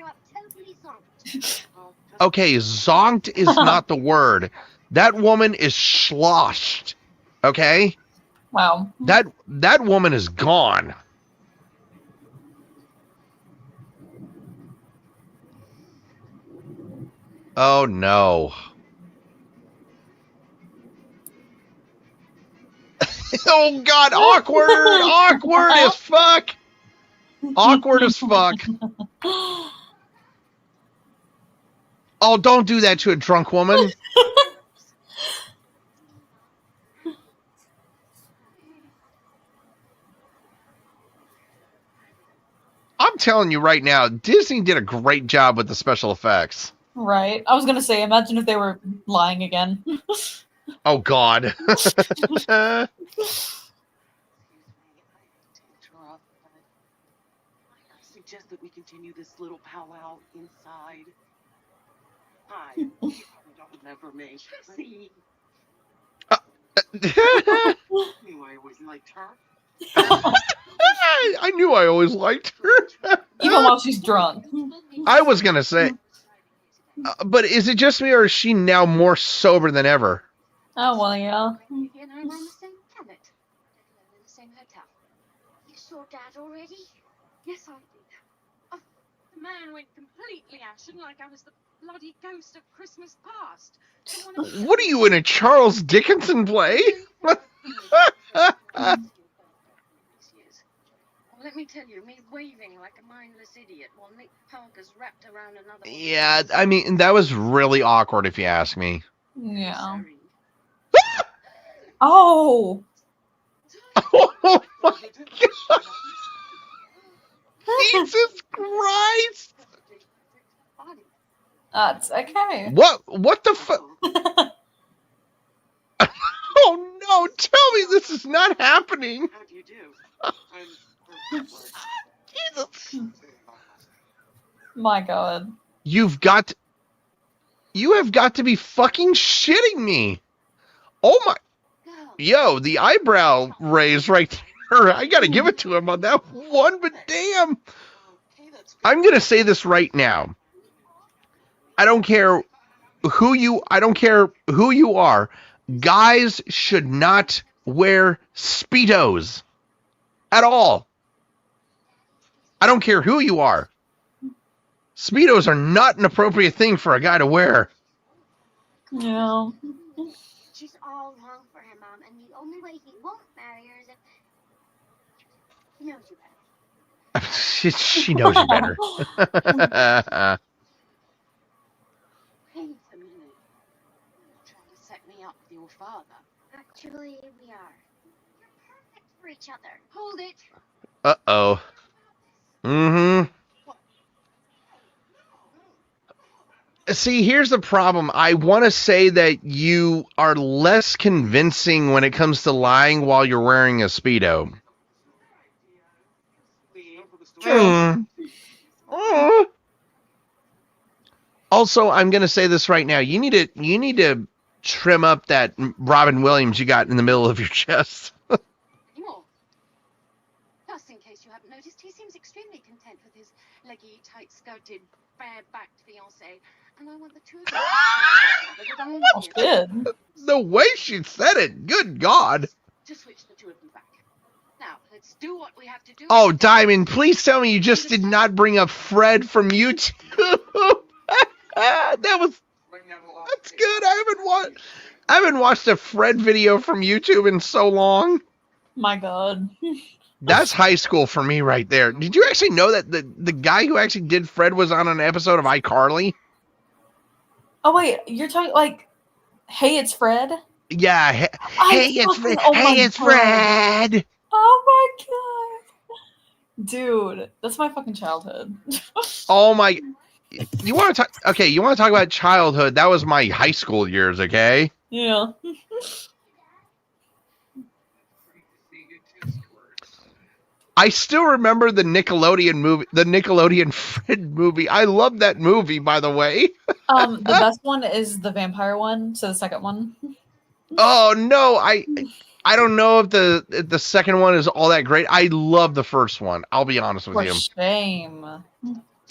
I'm totally zonked. Okay, zonked is not the word. That woman is sloshed. Okay? Wow. That woman is gone. Oh no. Oh God, awkward, awkward as fuck. Awkward as fuck. Oh, don't do that to a drunk woman. I'm telling you right now, Disney did a great job with the special effects. Right. I was going to say, imagine if they were lying again. Oh God. continue this little powwow inside. Hi, you don't remember me. See? Knew I always liked her. I knew I always liked her. Even while she's drunk. I was gonna say, but is it just me, or is she now more sober than ever? Oh, well, yeah. You and I were on the same planet. In the same hotel. You saw Dad already? Yes, I did. Oh, the man went completely ashen like I was the bloody ghost of Christmas past. What are you in a Charles Dickinson play? Let me tell you, me waving like a mindless idiot while Nick Parker's wrapped around another. Yeah, I mean, that was really awkward if you ask me. Yeah. Oh! Oh my God! Jesus Christ! That's okay. What the fuck? Oh no, tell me this is not happening. How do you do? Jesus. My God. You have got to be fucking shitting me. Oh my, yo, the eyebrow raise right there. I gotta give it to him on that one, but damn. I'm gonna say this right now. I don't care who you are. Guys should not wear Speedos at all. I don't care who you are. Speedos are not an appropriate thing for a guy to wear. Yeah. She's all wrong for him, Mom, and the only way he won't marry her is if he knows you better. She knows you better. Wait a minute. You're trying to set me up with your father. Actually, we are. You're perfect for each other. Hold it. Uh-oh. Mm-hmm. See, here's the problem. I want to say that you are less convincing when it comes to lying while you're wearing a Speedo. Mm. Mm. Also, I'm going to say this right now. You need to trim up that Robin Williams you got in the middle of your chest. More. Just in case you haven't noticed, he seems extremely content with his leggy, tight-skirted, bare-backed fiancée. And I want the two of them Oh, shit. The way she said it, good God. to switch the two of them back. Now, let's do what we have to do. Oh, Diamond, please tell me you just did not bring up Fred from YouTube. That's good. I haven't watched a Fred video from YouTube in so long. My God. That's high school for me right there. Did you actually know that the guy who actually did Fred was on an episode of iCarly? Oh, wait. You're talking like, Hey, it's Fred? Yeah. Hey, it's Fred. Oh my Hey, it's God. Fred. Oh, my God. Dude, that's my fucking childhood. Oh, my. You want to talk? Okay, you want to talk about childhood? That was my high school years, okay? Yeah. I still remember the Nickelodeon movie, the Nickelodeon Fred movie. I love that movie, by the way. The best one is the vampire one, so the second one. Oh no, I don't know if the second one is all that great. I love the first one. I'll be honest with For you. shame.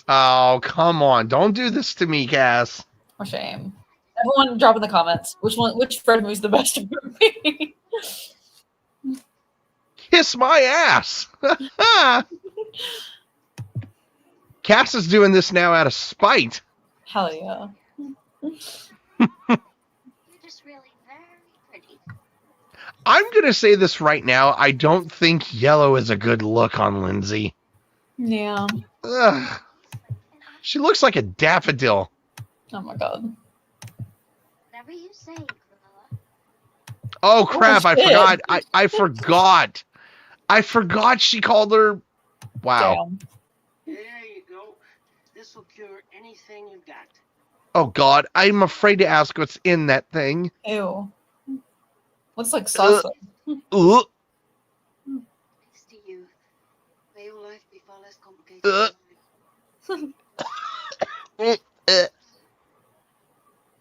Oh, come on. Don't do this to me, Cass. For shame. Everyone drop in the comments which Fred movie's the best movie. Kiss my ass. Cass is doing this now out of spite. Hell yeah. You're just really very pretty. I'm going to say this right now. I don't think yellow is a good look on Lindsay. Yeah. Ugh. She looks like a daffodil. Oh my God. Whatever you say, Cruella. Oh, crap. I shit. forgot. I forgot. I forgot she called her. Wow. Damn. There you go. This will cure anything you've got. Oh, God. I'm afraid to ask what's in that thing. Ew. Looks like salsa. Ugh. Thanks to you. May your life be far less complicated. Uh.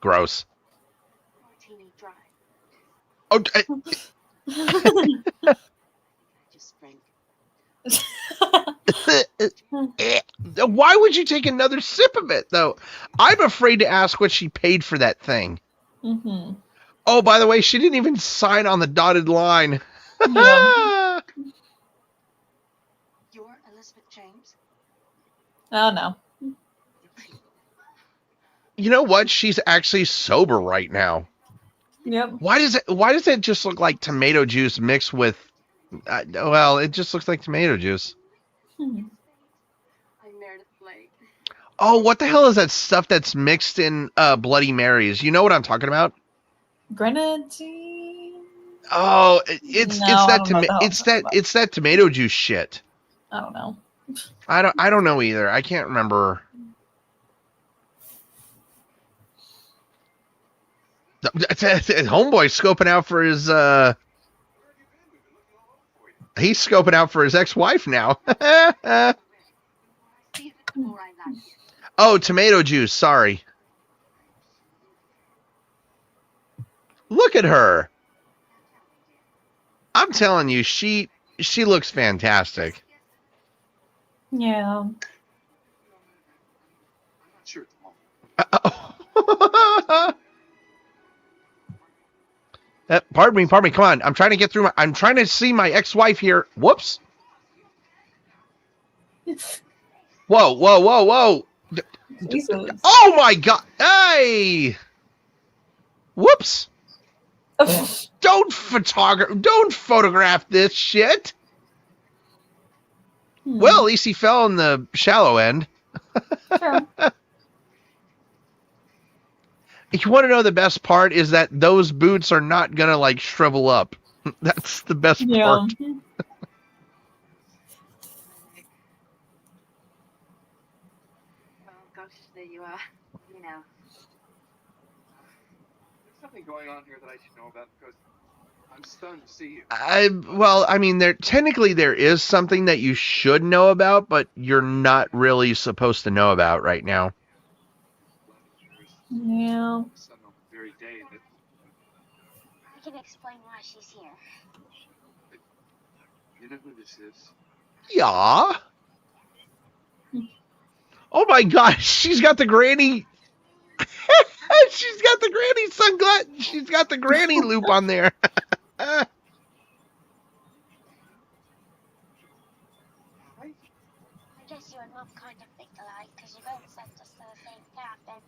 Gross. Martini dry. Oh, Just drink. why would you take another sip of it, though? I'm afraid to ask what she paid for that thing. Mm-hmm. Oh, by the way, she didn't even sign on the dotted line. Yeah. You're Elizabeth James? Oh no. You know what? She's actually sober right now. Yep. Why does it just look like tomato juice mixed with? Well, it just looks like tomato juice. Hmm. I'm Meredith Blake. Oh, what the hell is that stuff that's mixed in Bloody Marys? You know what I'm talking about? Grenadine. Oh, it's No, I that don't know what the hell I'm talking about. it's that tomato juice shit. I don't know. I don't know either. I can't remember. Homeboy scoping out for his he's scoping out for his ex-wife now. See the more I like it. Oh, tomato juice, sorry. Look at her. I'm telling you, she looks fantastic. Yeah. I'm not sure at the moment. Pardon me. Come on. I'm trying to get through I'm trying to see my ex-wife here. Whoops. Whoa. Jesus. Oh my God. Hey. Whoops. Don't photograph this shit. Well, at least he fell in the shallow end. True. You want to know the best part is that those boots are not gonna like shrivel up. That's the best Yeah. part. Well, gosh, there you are. You know. There's something going on here that I should know about because I'm stunned to see you. I mean, technically there is something that you should know about, but you're not really supposed to know about right now. Yeah. Sudden on the very day that I can explain why she's here. you know who this is. Yeah. Oh my gosh, she's got the granny. She's got the granny sunglasses. She's got the granny loop on there. Right? I guess you and Mom kind of think alike because you both sent us to the same camp and...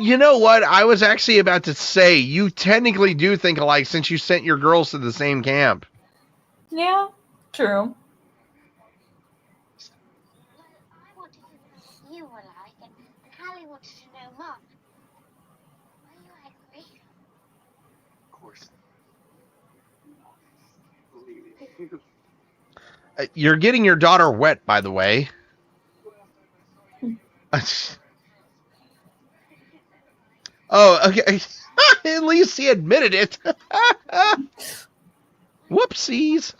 You know what? I was actually about to say, you technically do think alike since you sent your girls to the same camp. Yeah. True. Well, I wanted to know what you were like, and Hallie wanted to know Mom. Will you agree? Of course. Believe you. You're getting your daughter wet, by the way. Oh, okay. At least he admitted it. Whoopsies.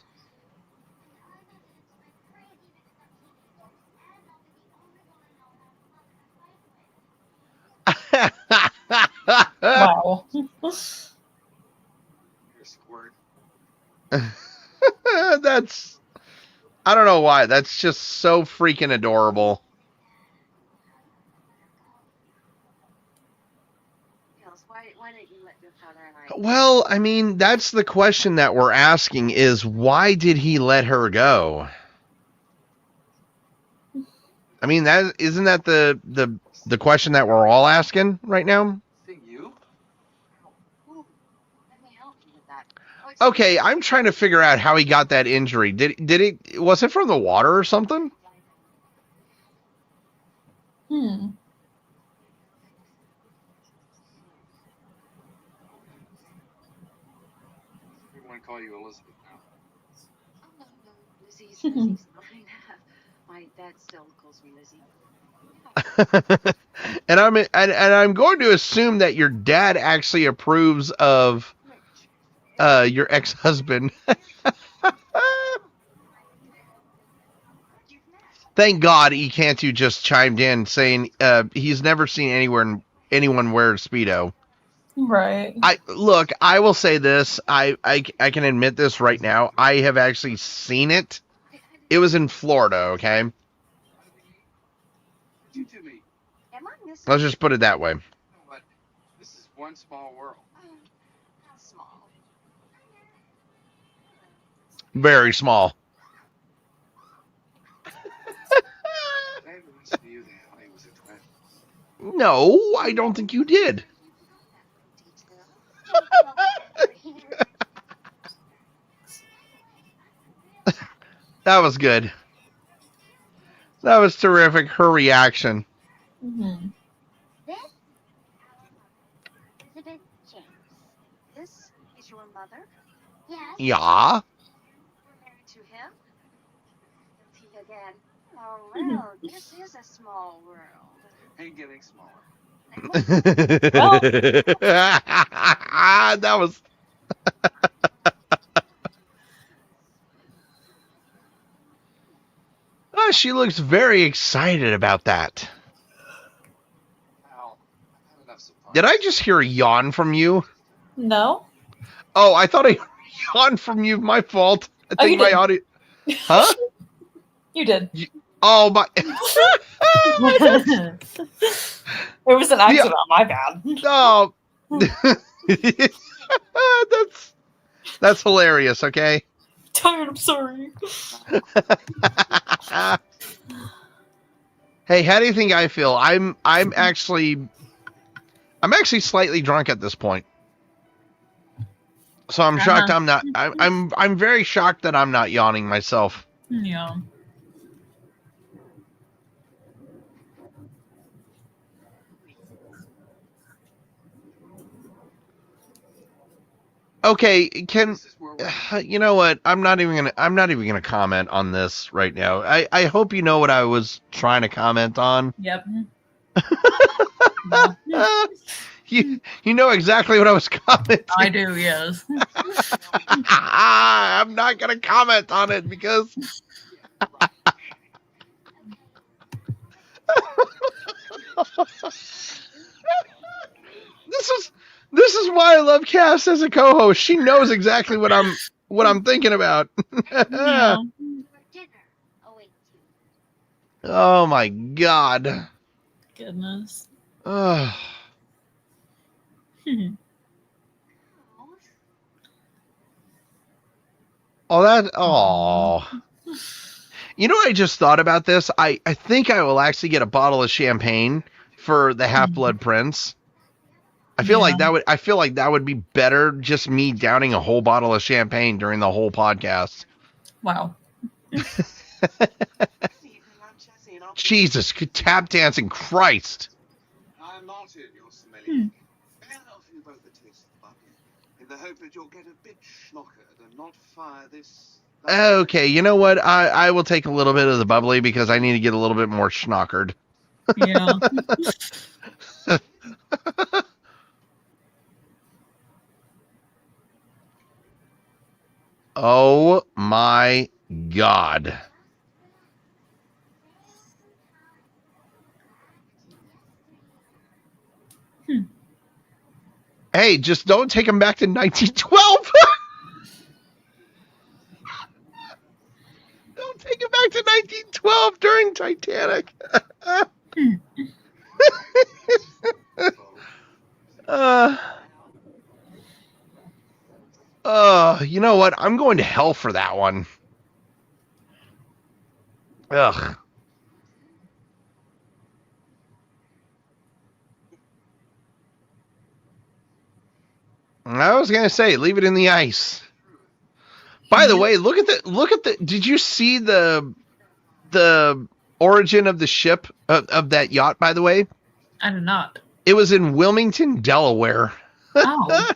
Wow. You're a squirt. That's... I don't know why. That's just so freaking adorable. Girls, why don't you let your father and I... Well, I mean, that's the question that we're asking is why did he let her go? I mean, isn't that the question that we're all asking right now? See you? Ooh, let me help you with that. Oh, it's- Okay, I'm trying to figure out how he got that injury. Was it from the water or something? Hmm. Everyone call you Elizabeth now. Oh, no, Lizzie's fine. My dad still calls me Lizzie. And I'm going to assume that your dad actually approves of Rich. your ex-husband. You've met. Thank God Ikantu just chimed in saying he's never seen anyone wear a Speedo. Right. I will say this. I can admit this right now. I have actually seen it. It was in Florida, okay? You to me. Am I missing? Let's just put it that way. But this is one small world. How small? Very small. I ever knew that I was a twin. No, I don't think you did. That was good. That was terrific. Her reaction. Mm-hmm. This Elizabeth James. This is your mother? Yes. Yeah. We're married to him? Guilty again. Oh, well, this is a small world. Ain't getting smaller. That was. Oh, she looks very excited about that. Al, I've had enough surprise. Did I just hear a yawn from you? No. Oh, I thought I yawned from you. My fault. I Oh, think you my did. audio. Huh? You did. Oh my. It was an accident on my bad. Oh. That's hilarious. Okay. Tired, I'm sorry. Hey, how do you think I feel? I'm actually slightly drunk at this point. So I'm shocked I'm not. I'm very shocked that I'm not yawning myself. Yeah. Okay, can This is where we're you know what? I'm not even gonna comment on this right now. I hope you know what I was trying to comment on. Yep. You know exactly what I was commenting. I do, yes. I'm not gonna comment on it because this is why I love Cass as a co-host. She knows exactly what I'm thinking about. Yeah. Dinner awaits you. Oh my god. Goodness. Ugh. Oh. You know what I just thought about this? I think I will actually get a bottle of champagne for the Half-Blood Prince. I feel like that would be better just me downing a whole bottle of champagne during the whole podcast. Wow. Jesus, tap dancing, Christ. I'm Martin, your sommelier. May I offer you both a taste of the bubbly, in the hope that you'll get a bit schnockered and not fire this. Okay, you know what? I will take a little bit of the bubbly because I need to get a little bit more schnockered. Yeah. Oh my god. Hey, just don't take him back to 1912. Don't take him back to 1912 during Titanic. You know what? I'm going to hell for that one. Ugh. I was gonna say, leave it in the ice. By the way, look at the. Did you see the origin of the ship of that yacht? By the way, I did not. it was in Wilmington, Delaware. Oh.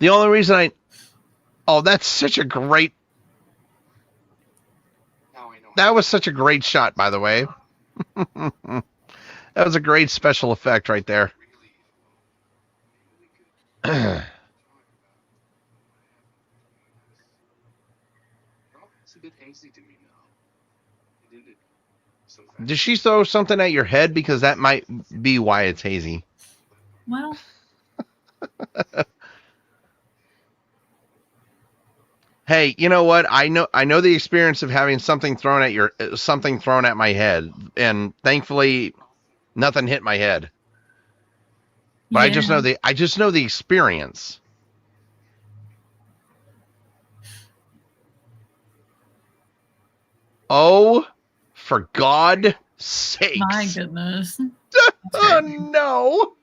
The only reason that's such a great. Now I know. That was such a great shot, by the way. That was a great special effect right there. It's a bit hasty some facts. Did she throw something at your head? Because that might be why it's hazy. Well, Hey, you know what? I know the experience of having something thrown at my head, and thankfully nothing hit my head. But yeah. I just know the experience. Oh, for God's sakes. My goodness. Oh no.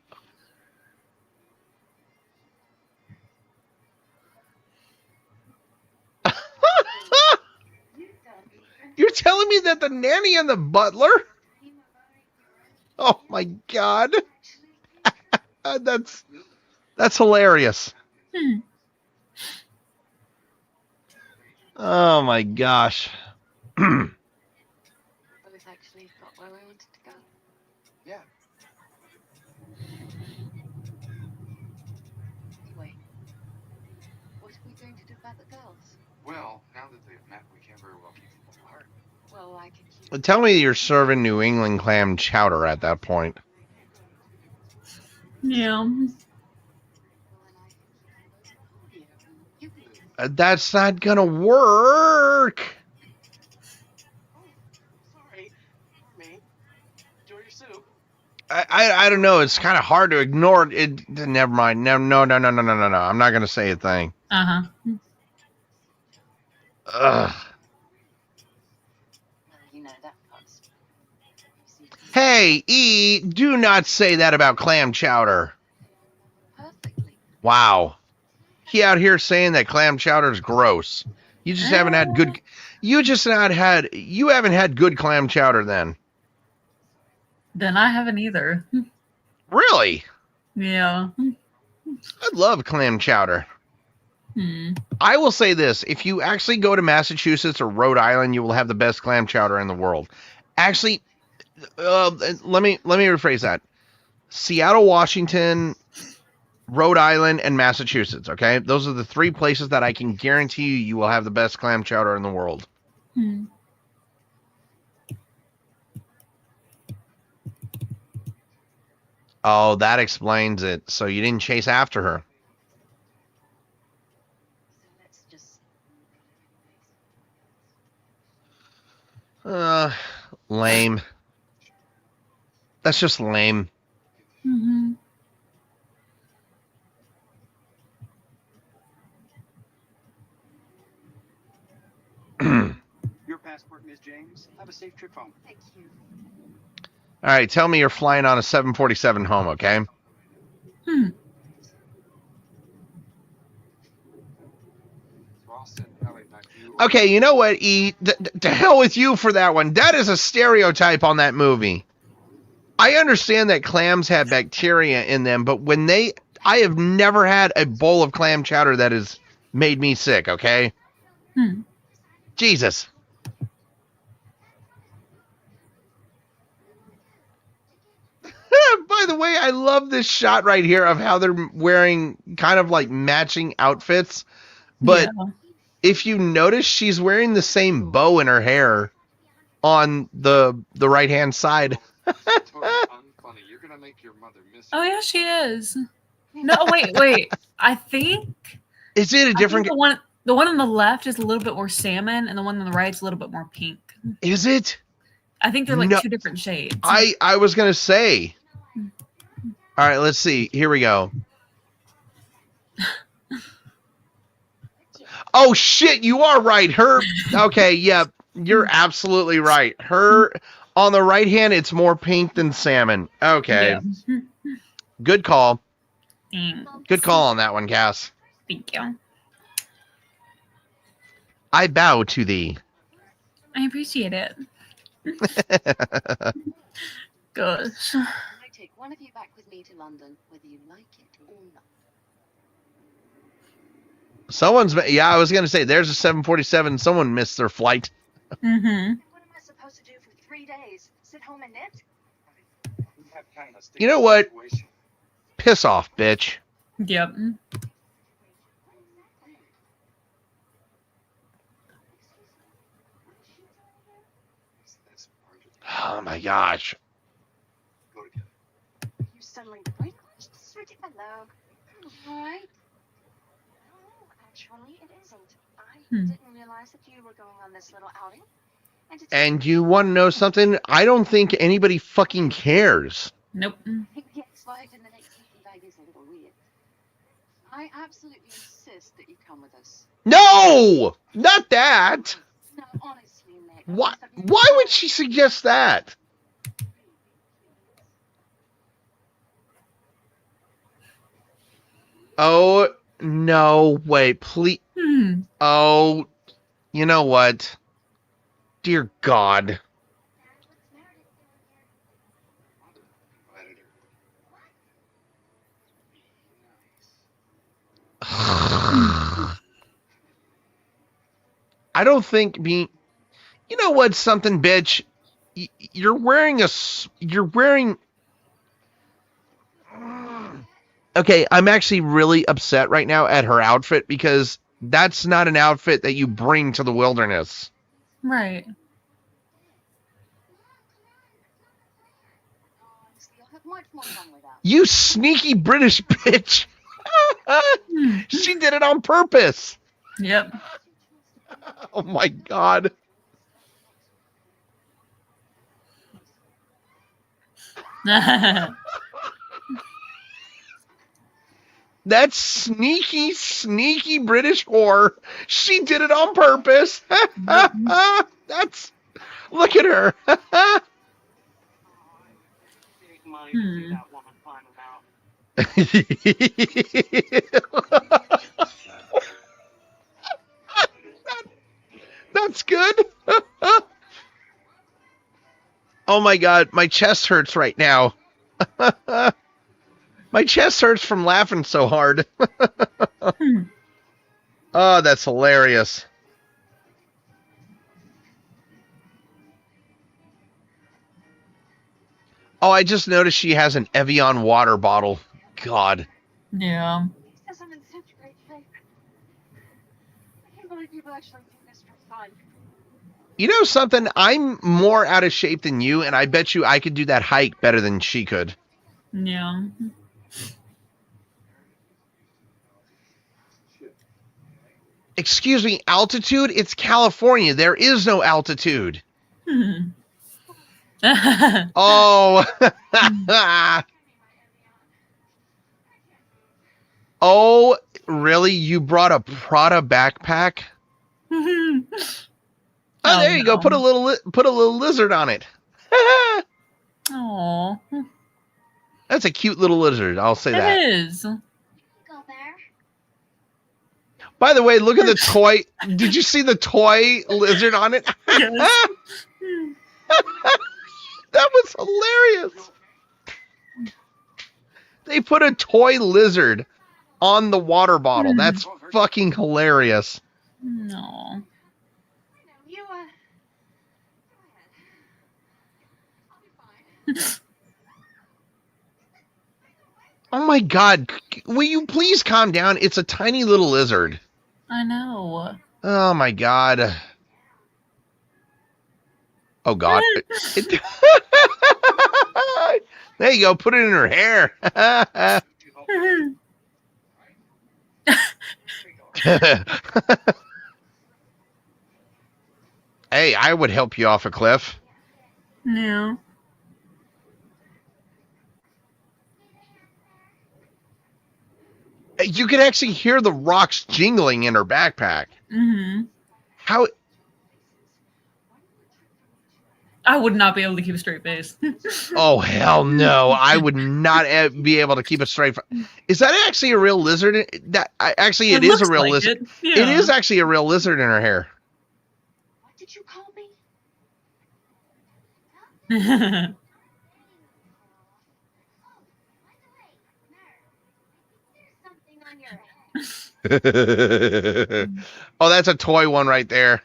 You're telling me that the nanny and the butler? Oh my God. That's hilarious. Oh my gosh. Both actually got where we wanted to go. Yeah. Anyway, what are we going to do about the girls? Well, now that they've met, we can't very well keep them apart. Well, I can keep. Tell me you're serving New England clam chowder at that point. Yeah. Well, then I can keep them both at home. You can. That's not gonna work. Sorry. Me. Enjoy your soup. I don't know. It's kind of hard to ignore it. Never mind. No. I'm not gonna say a thing. Uh-huh. Ugh. Well, you know that part's. Hey, E, do not say that about clam chowder. Perfectly. Wow. He out here saying that clam chowder is gross. You just haven't had good. You haven't had good clam chowder then. Then I haven't either. Really? Yeah. I love clam chowder. I will say this. If you actually go to Massachusetts or Rhode Island, you will have the best clam chowder in the world. Actually, let me rephrase that. Seattle, Washington, Rhode Island, and Massachusetts, okay? Those are the three places that I can guarantee you will have the best clam chowder in the world. Oh, that explains it. So you didn't chase after her. So let's just. Lame. That's just lame. Your passport, Miss James. Have a safe trip home. Thank you. All right, tell me you're flying on a 747 home, okay? Ross and Ellie, not you. Okay, you know what, E? To hell with you for that one. That is a stereotype on that movie. I understand that clams have bacteria in them, but I have never had a bowl of clam chowder that has made me sick, okay? Jesus. By the way, I love this shot right here of how they're wearing kind of like matching outfits. But if you notice, she's wearing the same bow in her hair on the right-hand side. Totally unfunny. You're gonna make your mother miss you. Oh, yeah, she is. No, wait. I think... Is it a different... the one on the left is a little bit more salmon, and the one on the right is a little bit more pink. Is it? I think they're like No. two different shades. I was going to say... All right, let's see. Here we go. Oh, shit, you are right. Her... Okay, yeah, you're absolutely right. Her... On the right hand, it's more pink than salmon. Okay. Yeah. Good call. Thanks. Good call on that one, Cass. Thank you. I bow to thee. I appreciate it. Gosh. I take one of you back with me to London, whether you like it or not. I was going to say, there's a 747. Someone missed their flight. What am I supposed to do for 3 days? Sit home and knit? We have kind of You know what? situation. Piss off, bitch. Yep. That's part of Oh my gosh. You settling the break? Just ridiculous. All right. No, actually, it isn't. I didn't realize that you were going on this little outing. And you want to know something? I don't think anybody fucking cares. Nope. Yes, right, and the next bag is a little weird. I absolutely insist that you come with us. No! Not that! No, honestly, Nick. Why would she suggest that? Oh, no, wait, please. Oh, you know what? Dear God. I don't think being, you know what, something, bitch, you're wearing, okay, I'm actually really upset right now at her outfit because that's not an outfit that you bring to the wilderness. Right. You sneaky British bitch. She did it on purpose. Yep. Oh my God. That sneaky British whore. She did it on purpose. That's, look at her. That's good. Oh my God, my chest hurts right now. My chest hurts from laughing so hard. Oh, that's hilarious. Oh, I just noticed she has an Evian water bottle. God. Yeah. This isn't in such great shape. I can't believe people actually do this for fun. You know something? I'm more out of shape than you, and I bet you I could do that hike better than she could. Yeah. Excuse me, altitude? It's California. There is no altitude. Oh. Oh, really? You brought a Prada backpack? Oh, there you go. Put a little lizard on it. Oh, That's a cute little lizard. I'll say that. it is. Go there. By the way, look at the toy. Did you see the toy lizard on it? Yes. That was hilarious. They put a toy lizard on the water bottle. That's fucking hilarious. No. You, go ahead. I'll be fine. Oh my God. Will you please calm down? It's a tiny little lizard. I know. Oh my God. Oh God. There you go. Put it in her hair. Hey, I would help you off a cliff. No. You could actually hear the rocks jingling in her backpack. Mm-hmm. How? I would not be able to keep a straight face. Oh, hell no. I would not be able to keep it straight. Is that actually a real lizard? Actually, it is a real lizard. Yeah. It is actually a real lizard in her hair. What did you call me? Something on your head. Oh, that's a toy one right there.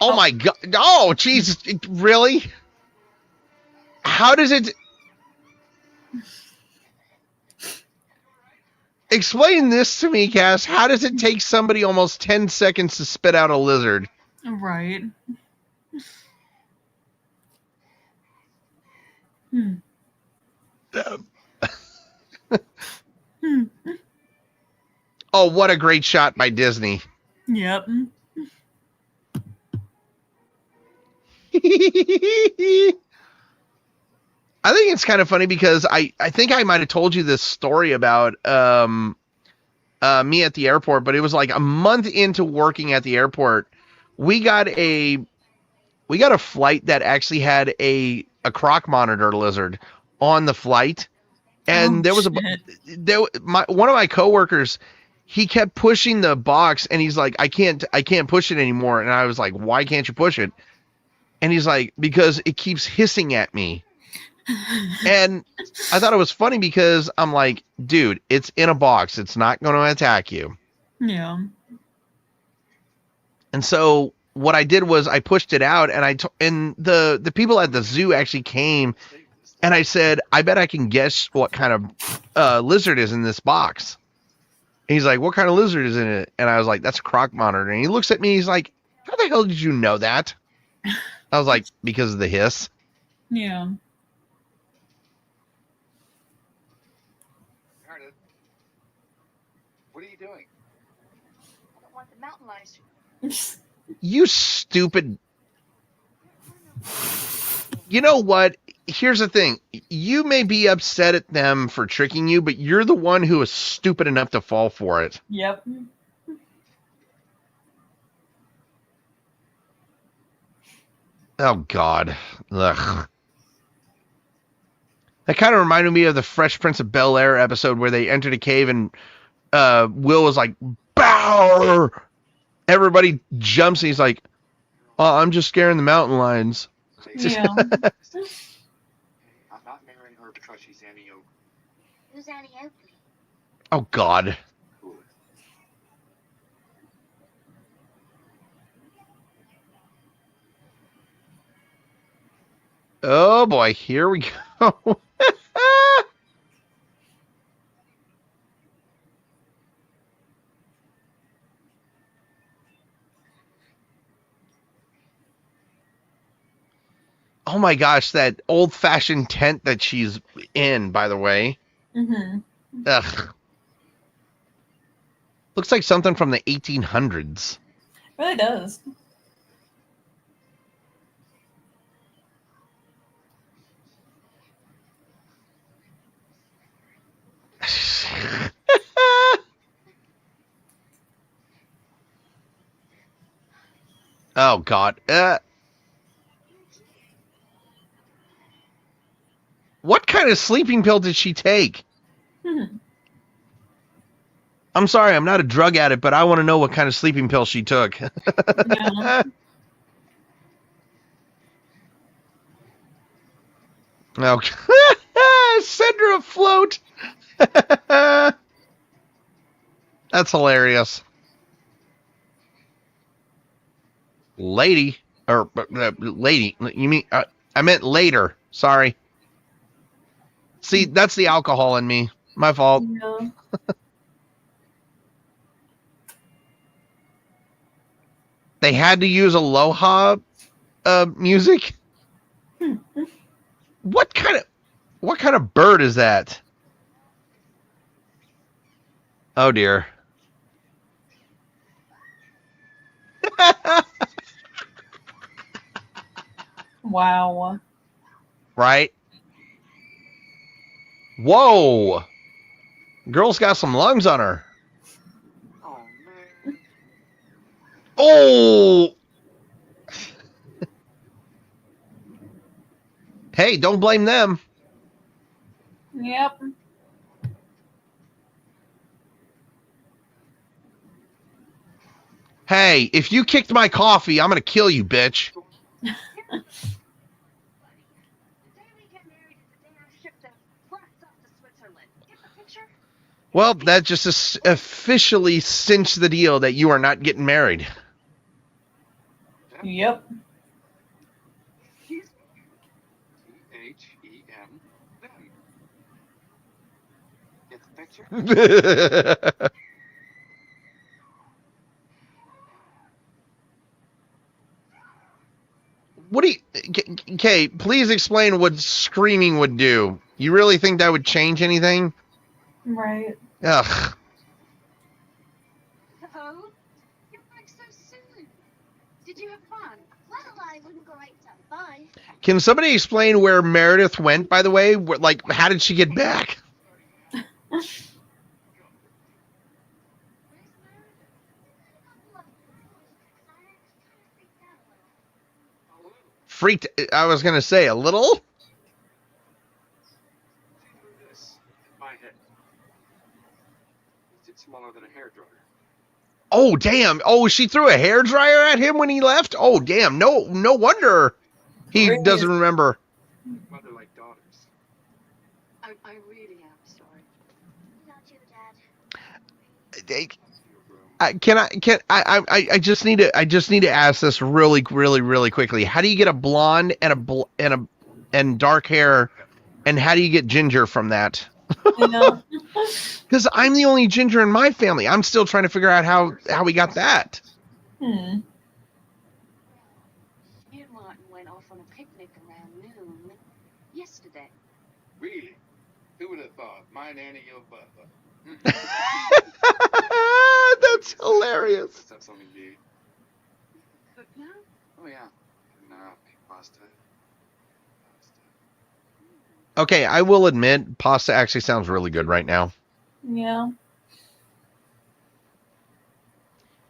Oh my God. Oh, Jesus. Really? How does it... Explain this to me, Cass. How does it take somebody almost 10 seconds to spit out a lizard? Right. Hmm. Oh, what a great shot by Disney. Yep. I think it's kind of funny because I think I might have told you this story about me at the airport, but it was like a month into working at the airport. We got a flight that actually had a croc monitor lizard on the flight, and there was one of my coworkers. He kept pushing the box, and he's like, I can't push it anymore. And I was like, why can't you push it? And he's like, because it keeps hissing at me. And I thought it was funny because I'm like, dude, it's in a box. It's not going to attack you. Yeah. And so what I did was I pushed it out, and and the people at the zoo actually came, and I said, I bet I can guess what kind of lizard is in this box. And he's like, what kind of lizard is in it? And I was like, that's a croc monitor. And he looks at me. He's like, how the hell did you know that? I was like, because of the hiss. Yeah. Meredith, what are you doing? I don't want the mountain lions. You stupid. You know what? Here's the thing. You may be upset at them for tricking you, but you're the one who is stupid enough to fall for it. Yep. Oh, God. Ugh. That kind of reminded me of the Fresh Prince of Bel-Air episode where they entered a cave and Will was like, bow! Everybody jumps and he's like, oh, I'm just scaring the mountain lions. Yeah. I'm not marrying her because she's Annie Oakley. Who's Annie Oakley? Oh, God. Good. Oh, boy. Here we go. Oh, my gosh. That old-fashioned tent that she's in, by the way. Mm-hmm. Ugh. Looks like something from the 1800s. Really does. Oh, God. What kind of sleeping pill did she take? Mm-hmm. I'm sorry, I'm not a drug addict, but I want to know what kind of sleeping pill she took. Yeah. Okay. Send her afloat. That's hilarious. Lady. Or, lady. You mean, I meant later. Sorry. See, that's the alcohol in me. My fault. Yeah. They had to use Aloha music. What kind of bird is that? Oh dear. Wow. Right? Whoa. Girl's got some lungs on her. Oh, man. Oh. Hey, don't blame them. Yep. Hey, if you kicked my coffee, I'm going to kill you, bitch. The day we get married is the day our ship that blasts off to Switzerland. Get the picture? Well, that just officially cinched the deal that you are not getting married. Yep. Excuse me? T-H-E-M. Then. Get the picture? What do you... Okay, please explain what screaming would do. You really think that would change anything? Right. Ugh. Oh, you're back so soon. Did you have fun? Well, I wouldn't go right to fun. Can somebody explain where Meredith went, by the way? Like, how did she get back? Freaked. I was going to say a little. This in my head. It's smaller than a hairdryer. Oh, damn. Oh, she threw a hairdryer at him when he left? Oh, damn. No wonder he Really? doesn't remember. Mother like daughters. I really am sorry. Not you, Dad. I just need to ask this really quickly. How do you get a blonde and dark hair, and how do you get ginger from that? You know? Because I'm the only ginger in my family. I'm still trying to figure out how we got that. Hmm. Me and Martin went off on a picnic around noon yesterday. Really? Who would have thought? My nanny, your butler. That's hilarious. Is that something you eat? But now, Oh yeah. No, pasta. Okay, I will admit, pasta actually sounds really good right now. Yeah.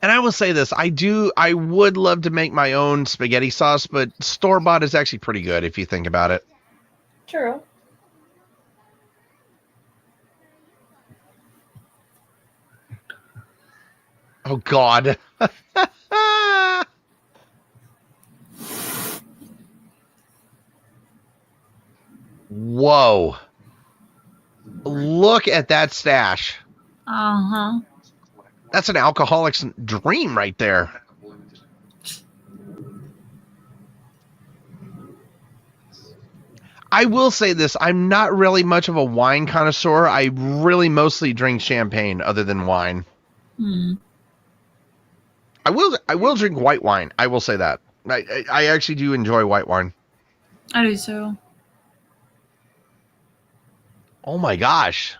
And I will say this, I would love to make my own spaghetti sauce, but store-bought is actually pretty good if you think about it. True. Oh, God. Whoa. Look at that stash. Uh-huh. That's an alcoholic's dream right there. I will say this, I'm not really much of a wine connoisseur. I really mostly drink champagne other than wine. Hmm. I will drink white wine. I will say that. I actually do enjoy white wine. I do so. Oh my gosh.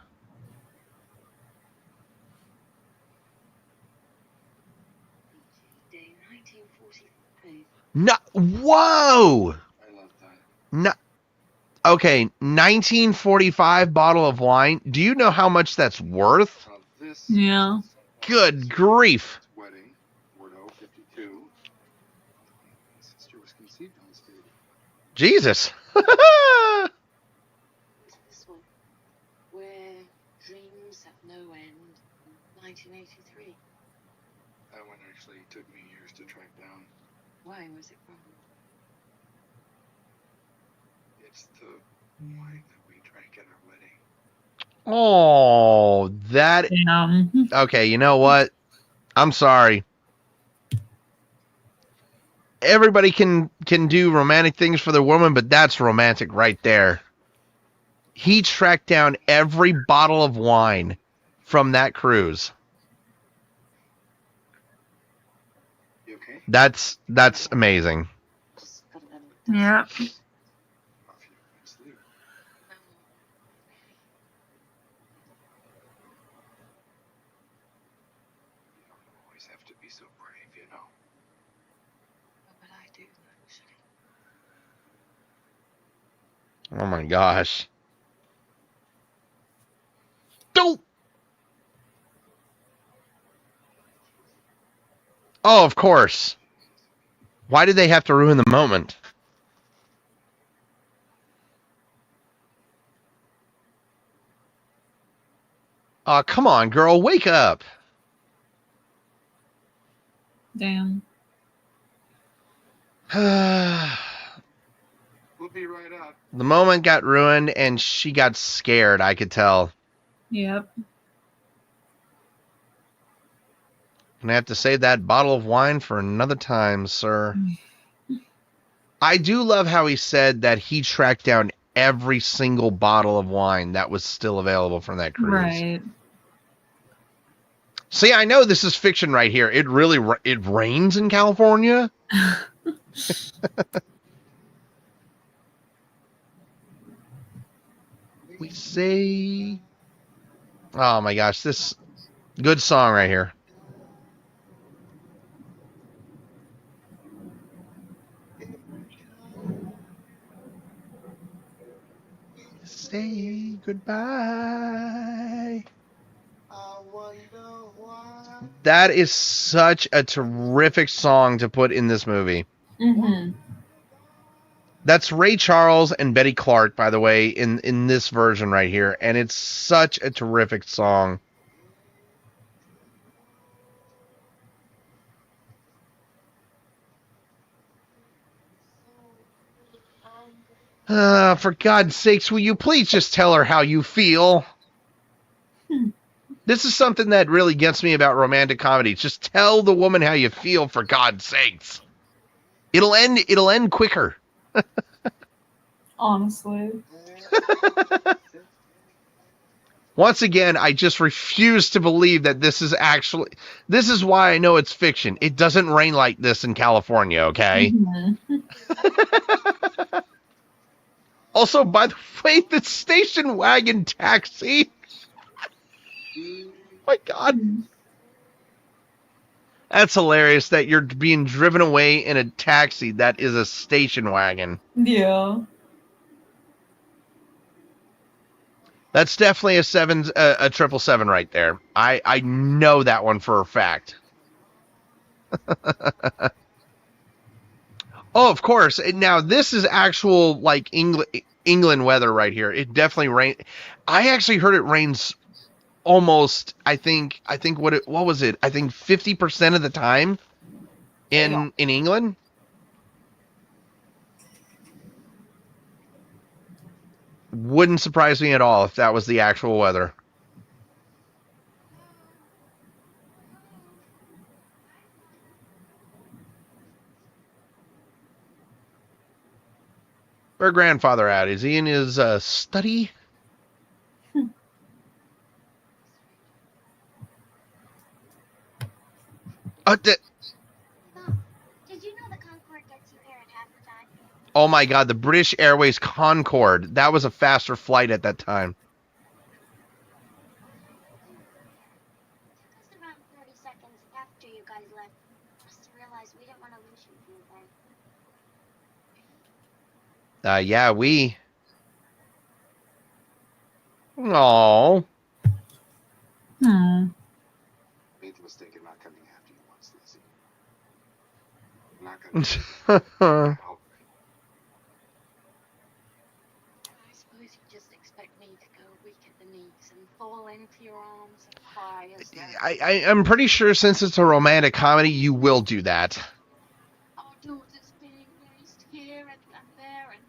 day 1945. No, whoa. I love that. No. Okay, 1945 bottle of wine. Do you know how much that's worth? Now this. Yeah. Good grief. Wedding. Bordeaux 52. My sister was conceived on this baby. Jesus. This one, Where Dreams Have No End, 1983. That one actually took me years to track down. Why was it wrong? It's the wine that we drank at our wedding. Oh, that. Damn. Okay, you know what? I'm sorry. Everybody can do romantic things for their woman, but that's romantic right there. He tracked down every bottle of wine from that cruise. You okay? That's amazing. Just got a little Yeah. Off you can sleep. You don't always have to be so brave, you know. But I do, actually. Oh my gosh. Don't. Oh, of course. Why did they have to ruin the moment? Oh, come on, girl, wake up. Damn. The We'll be right up. moment got ruined and she got scared, I could tell. Yep. Gonna have to save that bottle of wine for another time, sir. I do love how he said that he tracked down every single bottle of wine that was still available from that cruise. Right. See, I know this is fiction right here. It rains in California. say. Oh my gosh, this good song right here. Say goodbye. I wonder why. That is such a terrific song to put in this movie. Mm-hmm. That's Ray Charles and Betty Clark, by the way, in this version right here, and it's such a terrific song. For God's sakes, will you please just tell her how you feel? This is something that really gets me about romantic comedies. Just tell the woman how you feel, for God's sakes. It'll end quicker. Honestly. Once again, I just refuse to believe that this is why I know it's fiction. It doesn't rain like this in California, okay? Mm-hmm. Also, by the way, the station wagon taxi. My God. That's hilarious that you're being driven away in a taxi that is a station wagon. Yeah. That's definitely a 777 right there. I know that one for a fact. Oh, of course. Now this is actual like England weather right here. It definitely rain. I actually heard it rains almost. I think what was it? I think 50% of the time in England. Wouldn't surprise me at all if that was the actual weather. Where's grandfather at? Is he in his study? Mom, did you know the Concorde gets you here at half the time? Oh my God, the British Airways Concorde. That was a faster flight at that time. It took us around 30 seconds after you guys left. Just realized we didn't want to lose you from then. Yeah, we. Oh. Hmm. Made the mistake of not coming after you once, Lizzie. I'm not gonna help. I suppose you just expect me to go weak at the knees and fall into your arms and cry as though I'm pretty sure since it's a romantic comedy, you will do that. our daughter's being raised here and there, and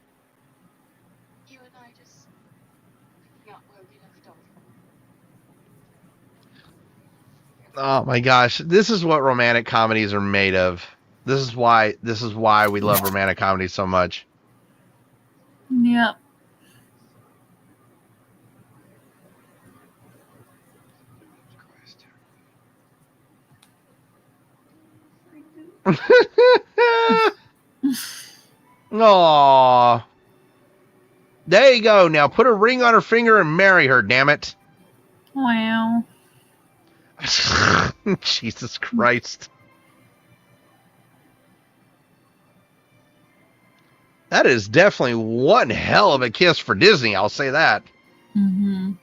you and I just picking up where we left off. Oh my gosh, this is what romantic comedies are made of. This is why we love romantic comedies so much. Yep. Aww. There you go. Now put a ring on her finger and marry her, damn it. Wow. Jesus Christ. That is definitely one hell of a kiss for Disney, I'll say that. Mm-hmm.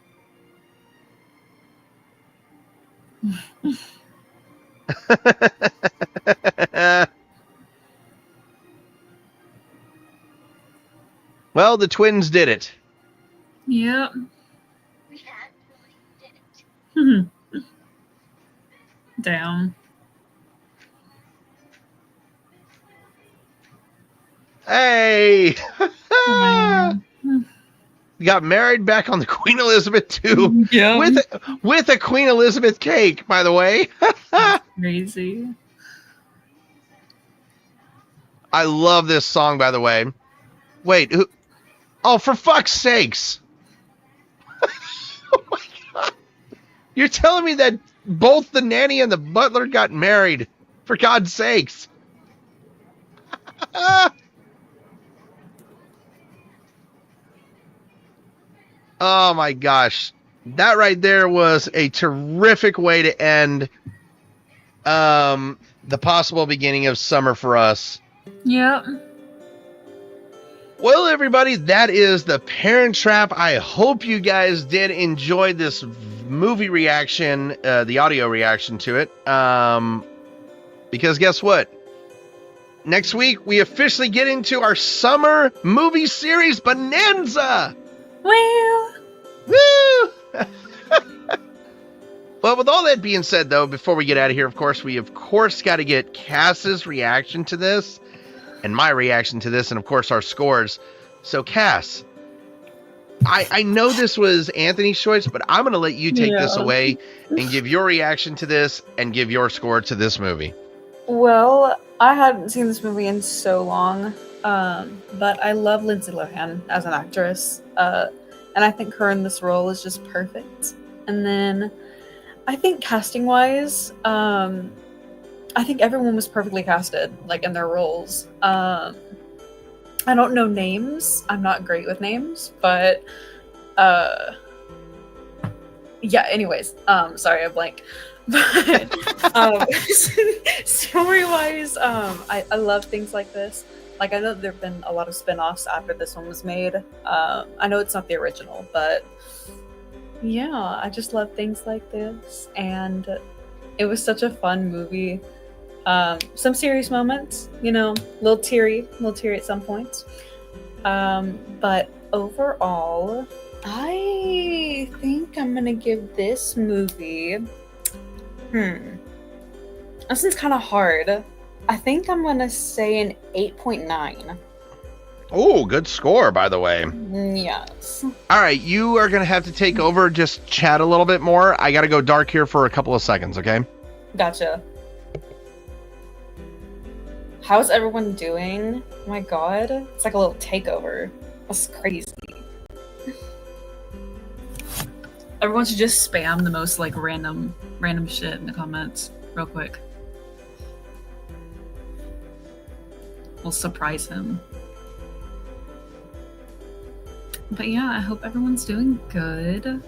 Well, the twins did it. Yep. We actually did it. Damn. Hey! Wow. Got married back on the Queen Elizabeth II Yeah. with a Queen Elizabeth cake, by the way. Crazy. I love this song, by the way. Wait, who? Oh, for fuck's sakes! Oh my God! You're telling me that both the nanny and the butler got married? For God's sakes! Oh my gosh. That right there was a terrific way to end the possible beginning of summer for us. Yep. Well, everybody, that is The Parent Trap. I hope you guys did enjoy this movie reaction, the audio reaction to it. Because guess what? Next week, we officially get into our summer movie series, Bonanza! Well. Woo! But with all that being said, though, before we get out of here, of course, got to get Cass's reaction to this, and my reaction to this, and of course, our scores. So, Cass, I know this was Anthony's choice, but I'm going to let you take this away and give your reaction to this and give your score to this movie. Well, I hadn't seen this movie in so long, but I love Lindsay Lohan as an actress, and I think her in this role is just perfect. And then I think casting-wise, I think everyone was perfectly casted, like, in their roles. I don't know names. I'm not great with names, but, yeah, anyways, sorry, I blanked. But, story-wise, I love things like this. Like, I know there have been a lot of spin-offs after this one was made. I know it's not the original, but yeah, I just love things like this, and it was such a fun movie. Some serious moments, you know, a little teary at some points. But overall, I think I'm gonna give this movie. This is kind of hard. I think I'm gonna say an 8.9. Oh, good score, by the way. Yes. All right, you are going to have to take over, just chat a little bit more. I got to go dark here for a couple of seconds, okay? Gotcha. How's everyone doing? Oh my god. It's like a little takeover. That's crazy. Everyone should just spam the most, like, random shit in the comments real quick. We'll surprise him. But yeah, I hope everyone's doing good.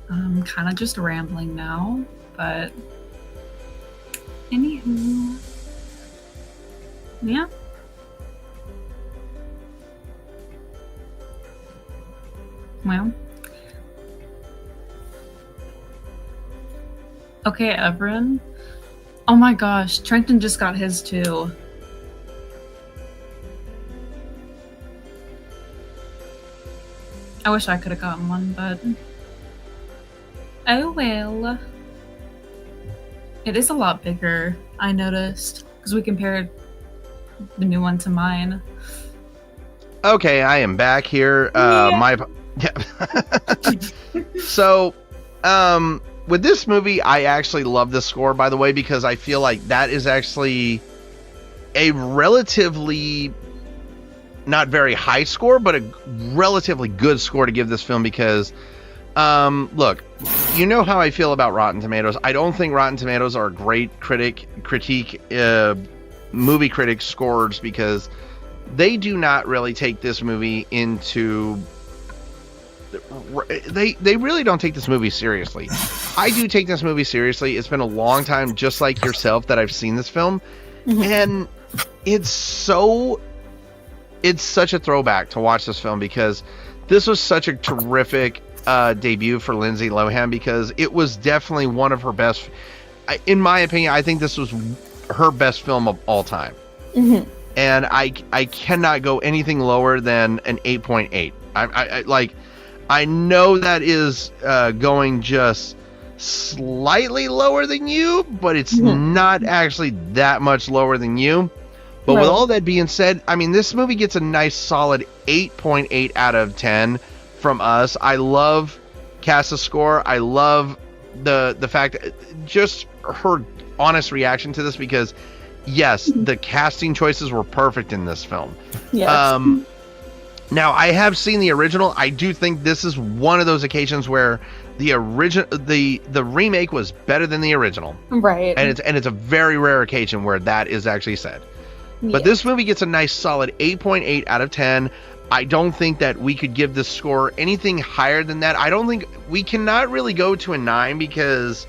I'm kind of just rambling now, but anywho, yeah. Well, okay, Everin. Oh my gosh, Trenton just got his too. I wish I could have gotten one, but oh well. It is a lot bigger, I noticed, because we compared the new one to mine. Okay, I am back here. So, with this movie, I actually love this score, by the way, because I feel like that is actually a relatively not very high score, but a relatively good score to give this film because, look, you know how I feel about Rotten Tomatoes. I don't think Rotten Tomatoes are a great movie critic scores because they do not really take this movie into... They really don't take this movie seriously. I do take this movie seriously. It's been a long time, just like yourself, that I've seen this film. And it's such a throwback to watch this film because this was such a terrific debut for Lindsay Lohan because it was definitely one of her best. In my opinion, I think this was her best film of all time. And I cannot go anything lower than an 8.8. I know that is going just slightly lower than you, but it's not actually that much lower than you. But with all that being said, I mean, this movie gets a nice solid 8.8 out of 10 from us. I love Cass's score. I love the fact that just her honest reaction to this because, yes, the casting choices were perfect in this film. Yes. Now, I have seen the original. I do think this is one of those occasions where the remake was better than the original. Right. And it's a very rare occasion where that is actually said. But this movie gets a nice solid 8.8 out of 10. I don't think that we could give this score anything higher than that. I don't think we cannot really go to a 9 because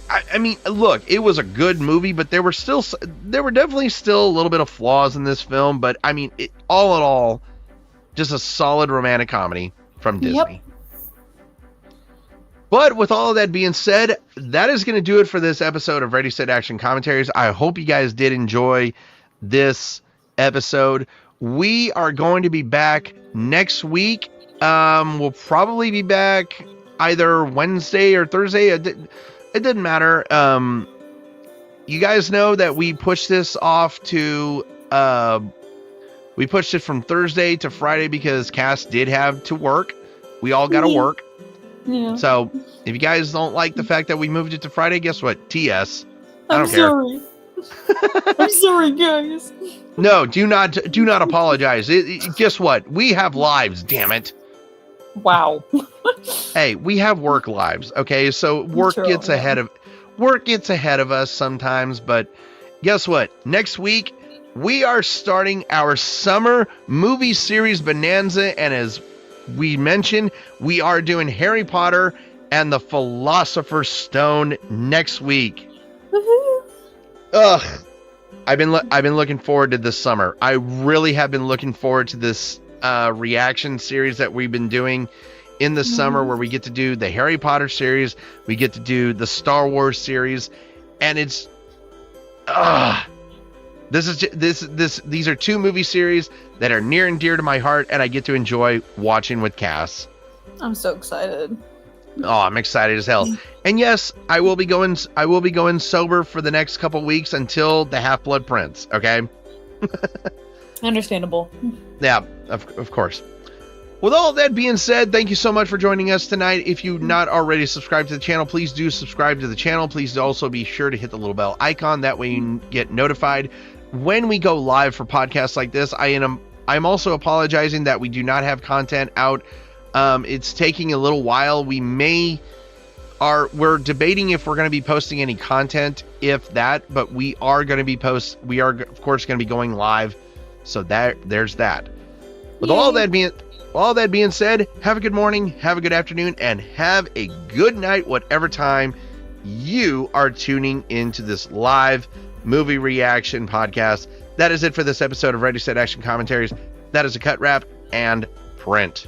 I mean, look, it was a good movie, but there were definitely still a little bit of flaws in this film. But I mean, all in all, just a solid romantic comedy from Disney. Yep. But with all of that being said, that is going to do it for this episode of Ready, Set, Action Commentaries. I hope you guys did enjoy this episode. We are going to be back next week. We'll probably be back either Wednesday or Thursday. It doesn't matter. You guys know that we pushed this off to... we pushed it from Thursday to Friday because Cass did have to work. We all got to work. Yeah. So if you guys don't like the fact that we moved it to Friday, guess what? TS. I don't care. I'm sorry, guys. No, do not apologize. Guess what? We have lives, damn it. Wow. Hey, we have work lives, okay? So work gets ahead of us sometimes, but guess what? Next week we are starting our summer movie series Bonanza, and as we mentioned, we are doing Harry Potter and the Philosopher's Stone next week. Ugh. I've been looking forward to this summer. I really have been looking forward to this reaction series that we've been doing in the summer, where we get to do the Harry Potter series, we get to do the Star Wars series, and it's these are two movie series that are near and dear to my heart, and I get to enjoy watching with Cass. I'm so excited. Oh, I'm excited as hell. And yes, I will be going sober for the next couple weeks until the Half-Blood Prince, okay? Understandable. Yeah, of course. With all that being said, thank you so much for joining us tonight. If you've not already subscribed to the channel, please do subscribe to the channel. Please also be sure to hit the little bell icon. That way you get notified when we go live for podcasts like this. I'm also apologizing that we do not have content out. It's taking a little while. We're debating if we're going to be posting any content, if that, but we are of course going to be going live. So there's that. With all that being said, have a good morning, have a good afternoon, and have a good night, whatever time you are tuning into this live movie reaction podcast. That is it for this episode of Ready, Set, Action Commentaries. That is a cut, wrap, and print.